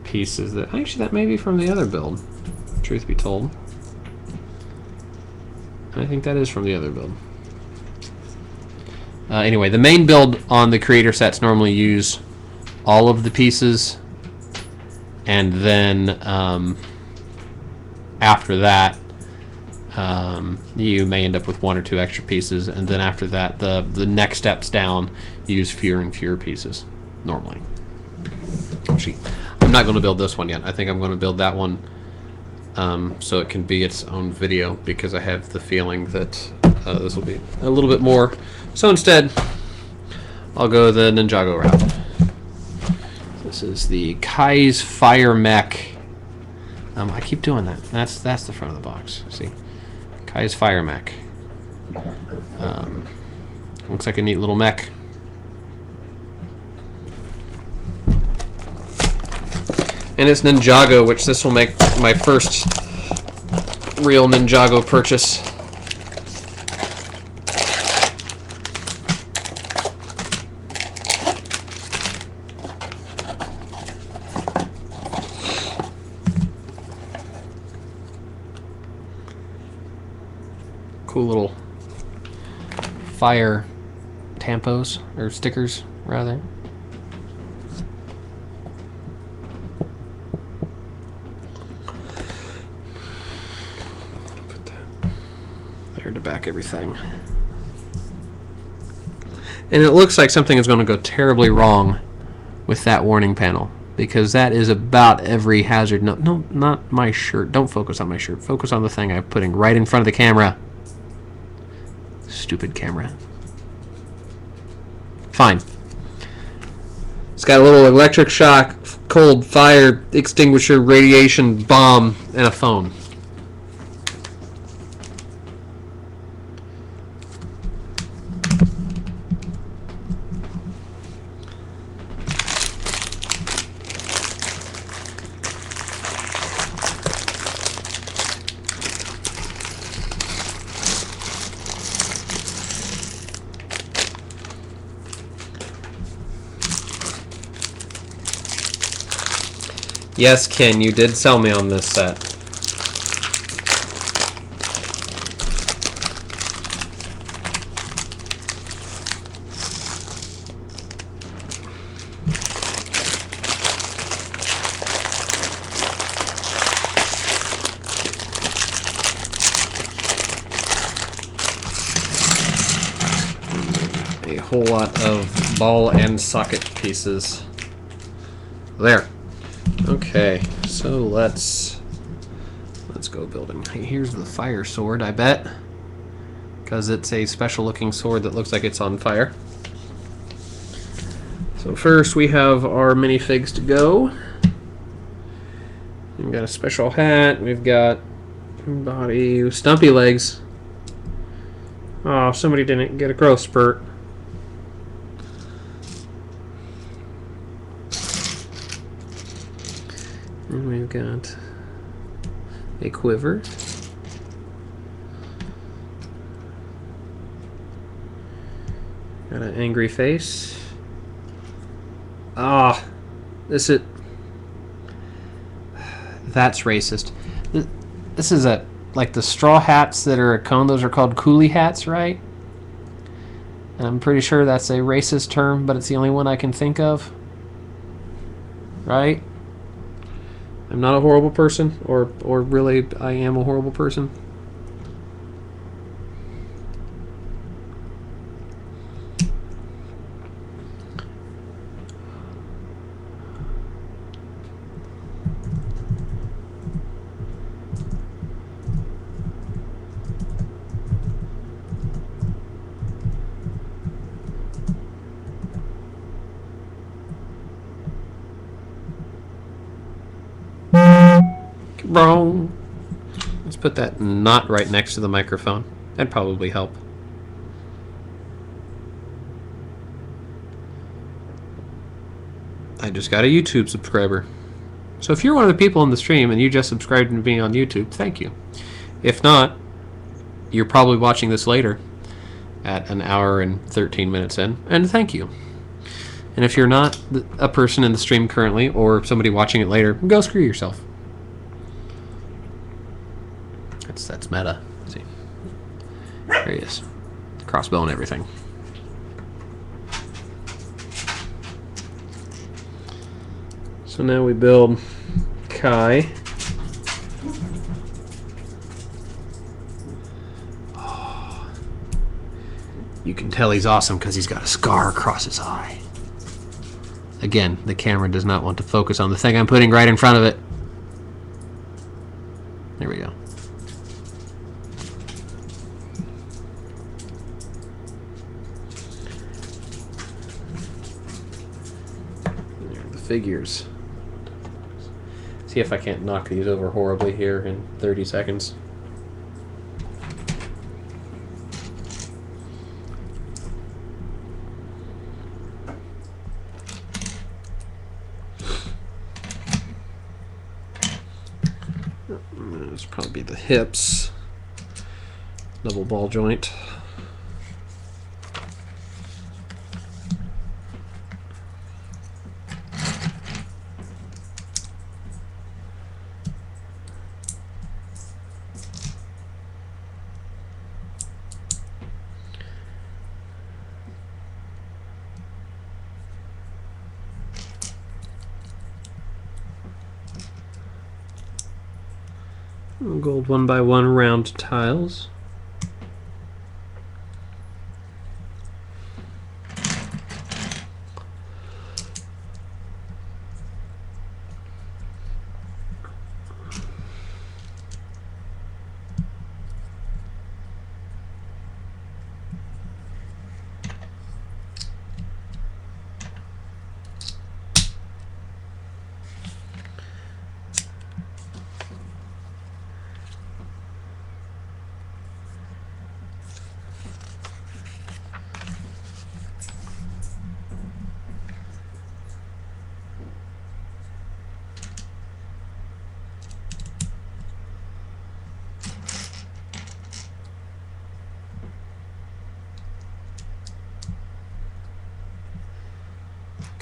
pieces that actually that may be from the other build. Truth be told, I think that is from the other build. Anyway, the main build on the creator sets normally use all of the pieces, and then after that you may end up with one or two extra pieces, and then after that the next steps down you use fewer and fewer pieces normally. Actually, I'm not going to build this one yet. I think I'm going to build that one so it can be its own video, because I have the feeling that this will be a little bit more. So instead, I'll go the Ninjago route. This is the Kai's Fire Mech. I keep doing that. That's the front of the box. See, Kai's Fire Mech. Looks like a neat little mech. And it's Ninjago, which this will make my first real Ninjago purchase. Cool little fire tampos, or stickers rather. Put that there to back everything. And it looks like something is going to go terribly wrong with that warning panel, because that is about every hazard. No, not my shirt. Don't focus on my shirt. Focus on the thing I'm putting right in front of the camera. Stupid camera. Fine. It's got a little electric shock, cold, fire, extinguisher, radiation, bomb, and a phone. Yes, Ken, you did sell me on this set. A whole lot of ball and socket pieces. There. Okay, so let's go building. Here's the fire sword, I bet, because it's a special looking sword that looks like it's on fire. So first we have our minifigs to go. We've got a special hat, we've got body, stumpy legs. Oh, somebody didn't get a growth spurt. And we've got a quiver. Got an angry face. Ah, that's racist. This is like the straw hats that are a cone. Those are called coolie hats, right? And I'm pretty sure that's a racist term, but it's the only one I can think of. Right? I'm not a horrible person, or really I am a horrible person. Wrong. Let's put that not right next to the microphone. That'd probably help. I just got a YouTube subscriber. So if you're one of the people in the stream and you just subscribed to me on YouTube, thank you. If not, you're probably watching this later at an hour and 13 minutes in, and thank you. And if you're not a person in the stream currently, or somebody watching it later, go screw yourself. That's meta. Let's see. There he is. Crossbow and everything. So now we build Kai. Oh. You can tell he's awesome because he's got a scar across his eye. Again, the camera does not want to focus on the thing I'm putting right in front of it. There we go. Figures. See if I can't knock these over horribly here in 30 seconds. This will probably be the hips. Double ball joint. Gold 1x1 round tiles.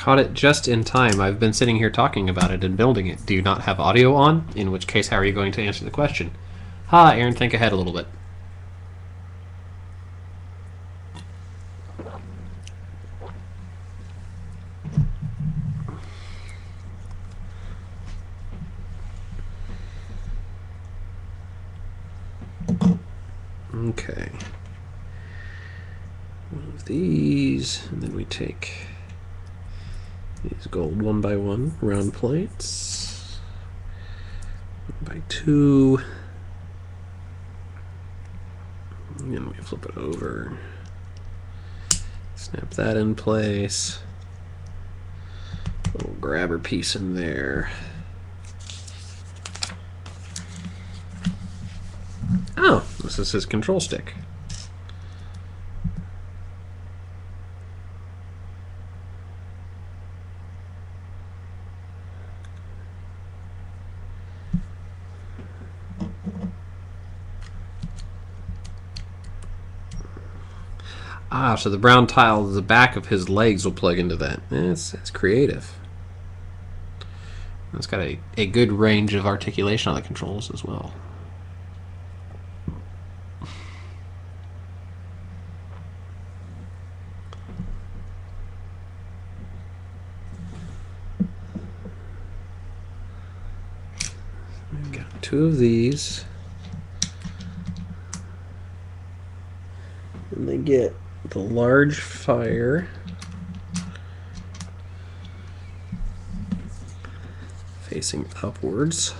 Caught it just in time. I've been sitting here talking about it and building it. Do you not have audio on? In which case, how are you going to answer the question? Ha, Aaron, think ahead a little bit. Okay. One of these, and then we take these gold 1x1 round plates. 1x2. And then we flip it over. Snap that in place. Little grabber piece in there. Oh, this is his control stick. Ah, so the brown tile at the back of his legs will plug into that. That's creative. It's got a good range of articulation on the controls as well. We've got two of these. And they get the large fire facing upwards.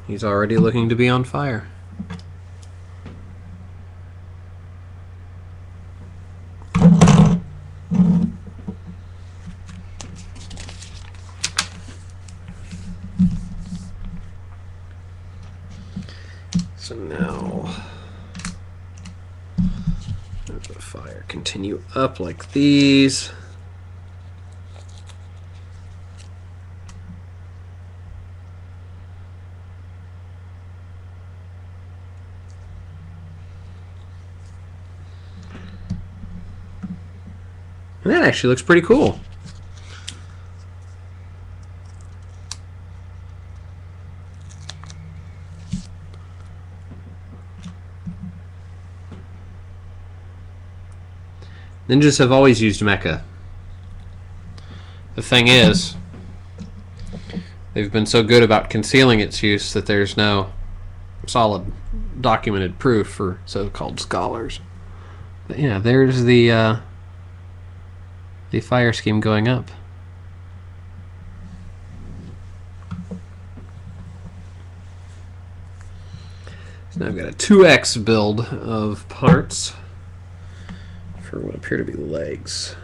He's already looking to be on fire. So now, let the fire continue up like these. And that actually looks pretty cool. Ninjas have always used mecha. The thing is, they've been so good about concealing its use that there's no solid documented proof for so-called scholars. But yeah, there's the fire scheme going up. So now I've got a 2x build of parts for what appear to be legs.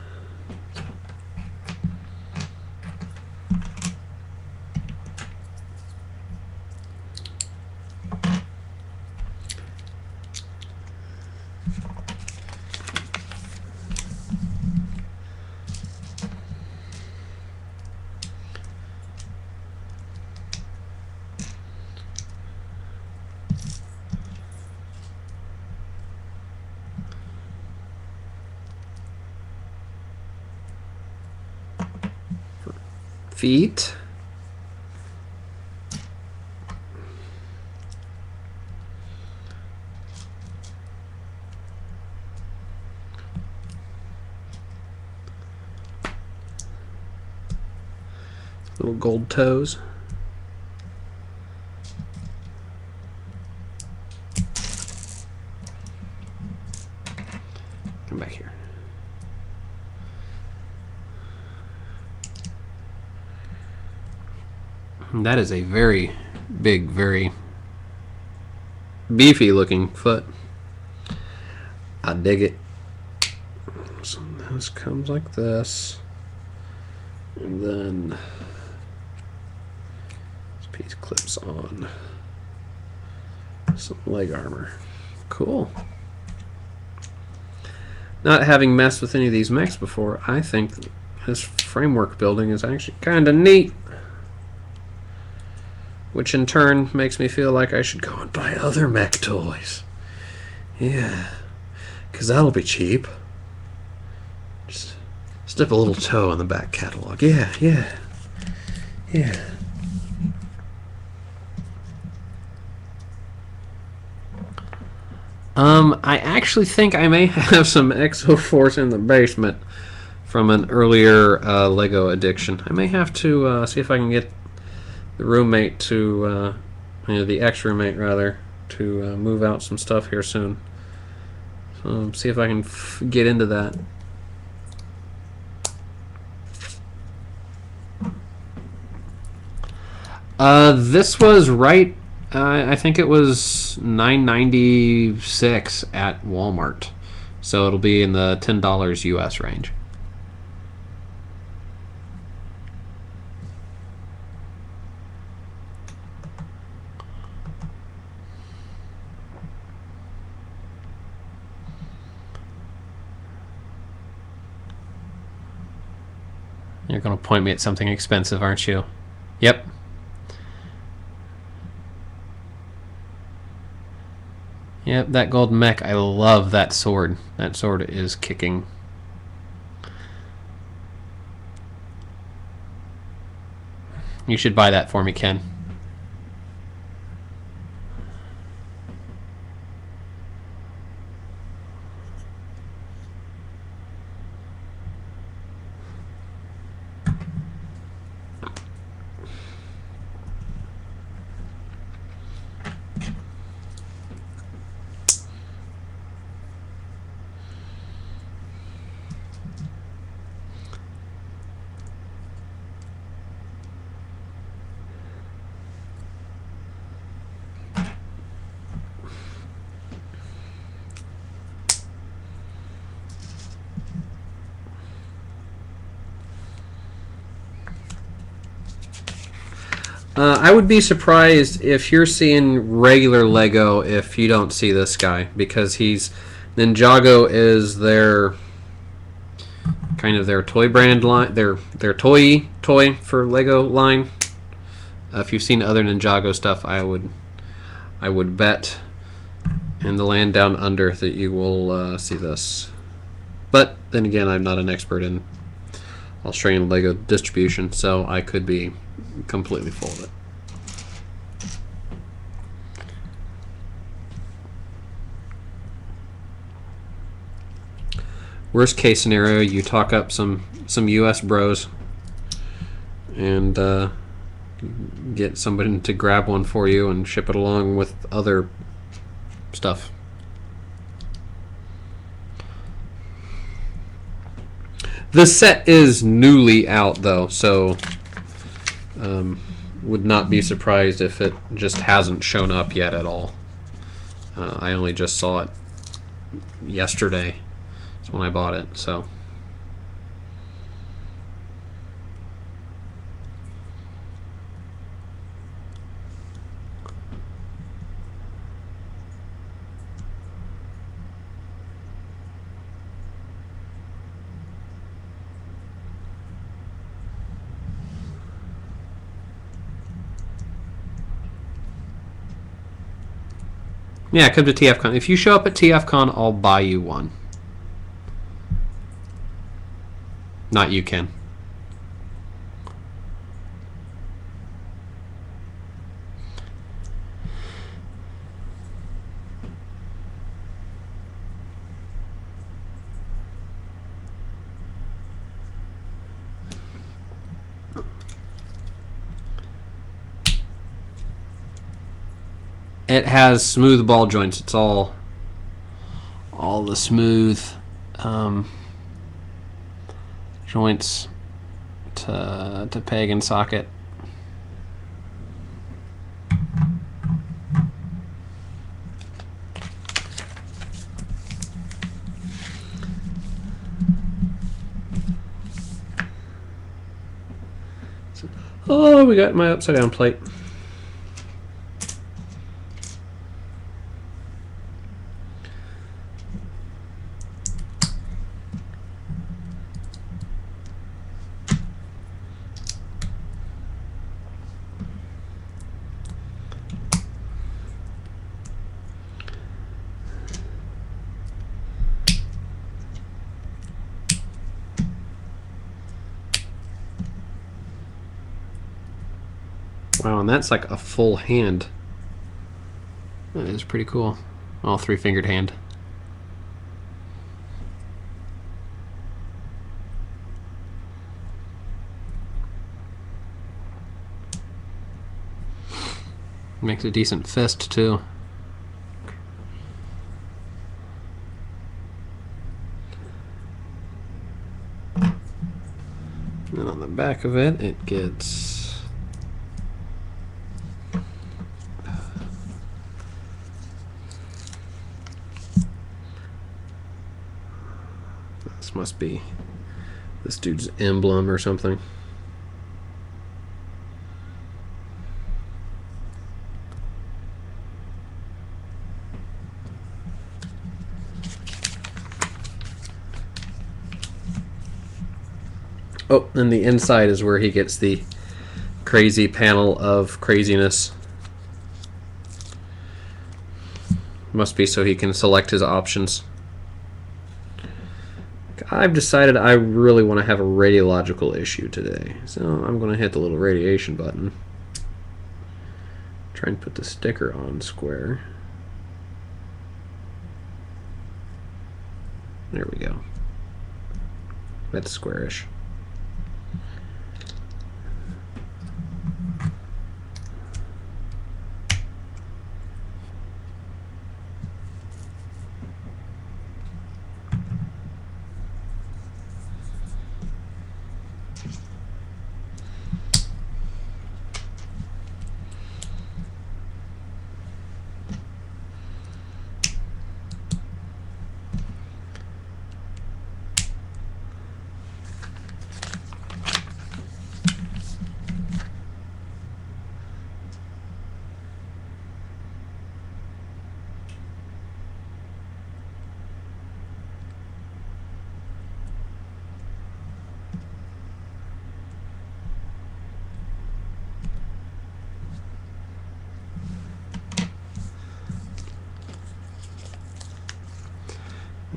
Feet. Little gold toes. Come back here. That is a very big, very beefy looking foot. I dig it. So this comes like this. And then this piece clips on some leg armor. Cool. Not having messed with any of these mechs before, I think this framework building is actually kind of neat. Which in turn makes me feel like I should go and buy other mech toys. Yeah, because that'll be cheap. Just dip a little toe in the back catalog. Yeah. I actually think I may have some Exo-Force in the basement from an earlier Lego addiction. I may have to see if I can get the roommate to, the ex-roommate rather, to move out some stuff here soon. So see if I can get into that. This was right. I think it was $9.96 at Walmart, so it'll be in the $10 US range. You're going to point me at something expensive, aren't you? Yep. Yep, that gold mech. I love that sword. That sword is kicking. You should buy that for me, Ken. I would be surprised if you're seeing regular Lego if you don't see this guy, because Ninjago is their kind of their toy brand line, their toy for Lego line. If you've seen other Ninjago stuff, I would bet in the land down under that you will see this. But then again, I'm not an expert in Australian Lego distribution, so I could be completely full of it. Worst case scenario, you talk up some US bros and get somebody to grab one for you and ship it along with other stuff. The set is newly out though, so would not be surprised if it just hasn't shown up yet at all. I only just saw it yesterday. That's when I bought it, so. Yeah, come to TFCon. If you show up at TFCon, I'll buy you one. Not you, Ken. It has smooth ball joints. It's all the smooth joints to peg and socket. Oh, we got my upside down plate. Wow, and that's like a full hand. That is pretty cool. All three-fingered hand. Makes a decent fist too. And on the back of it, it gets this must be this dude's emblem or something. Oh, and the inside is where he gets the crazy panel of craziness. Must be so he can select his options. I've decided I really want to have a radiological issue today, so I'm going to hit the little radiation button. Try and put the sticker on square. There we go. That's squarish.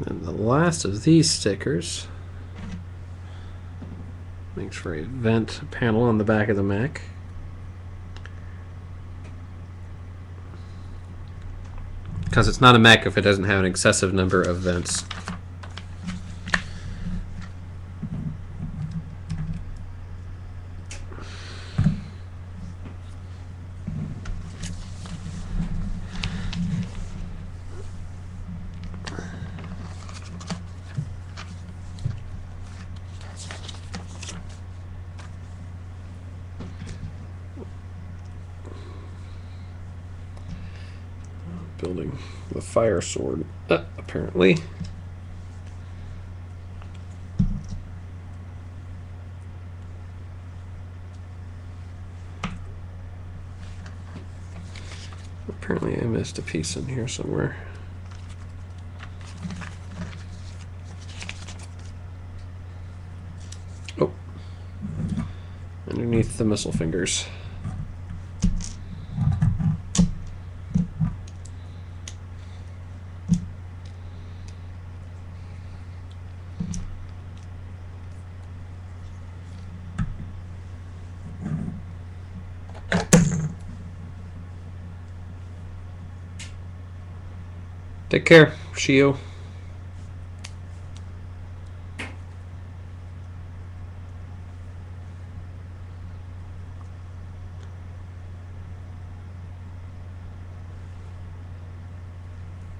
And the last of these stickers makes for a vent panel on the back of the Mac. Because it's not a Mac if it doesn't have an excessive number of vents. Building the fire sword, apparently. Apparently I missed a piece in here somewhere. Oh, underneath the missile fingers. Take care, Shio.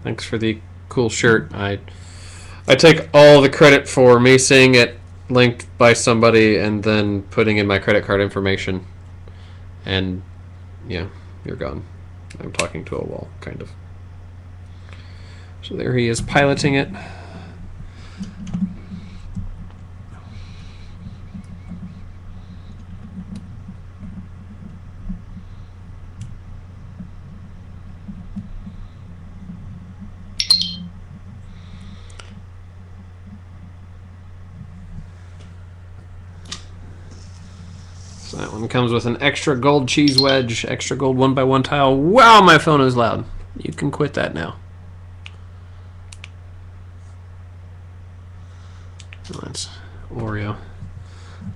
Thanks for the cool shirt. I I take all the credit for me seeing it linked by somebody and then putting in my credit card information. And yeah, you're gone. I'm talking to a wall, kind of. So there he is piloting it. So that one comes with an extra gold cheese wedge, extra gold 1x1 tile. Wow, my phone is loud. You can quit that now. Oh, that's Oreo.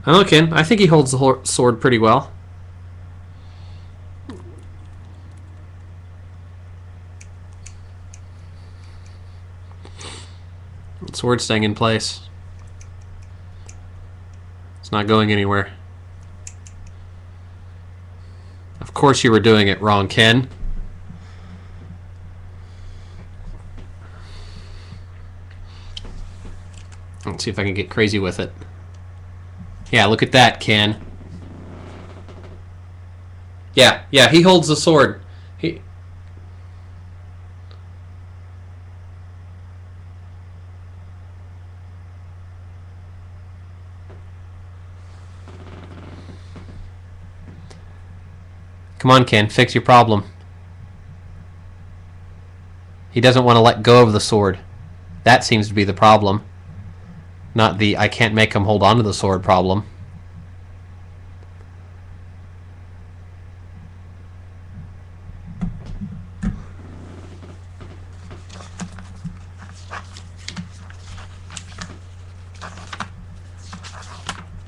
I'm looking. I think he holds the sword pretty well. The sword's staying in place. It's not going anywhere. Of course you were doing it wrong, Ken. Let's see if I can get crazy with it. Yeah, look at that, Ken. Yeah, he holds the sword. Come on, Ken, fix your problem. He doesn't want to let go of the sword. That seems to be the problem. Not the I can't make him hold on to the sword problem.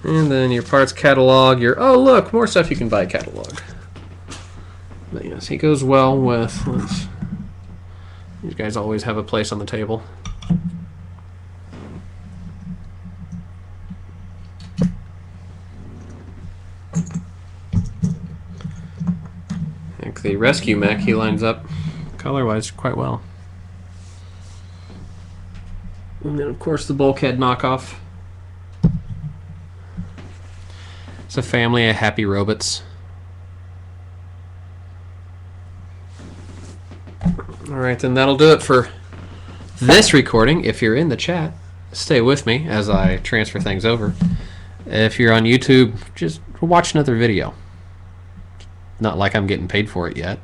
And then your parts catalog, oh look, more stuff you can buy catalog. But yes, he goes well with, these guys always have a place on the table. I think the rescue mech he lines up color-wise quite well. And then of course the bulkhead knockoff. It's a family of happy robots. Alright, then that'll do it for this recording. If you're in the chat, stay with me as I transfer things over. If you're on YouTube, just watch another video. Not like I'm getting paid for it yet.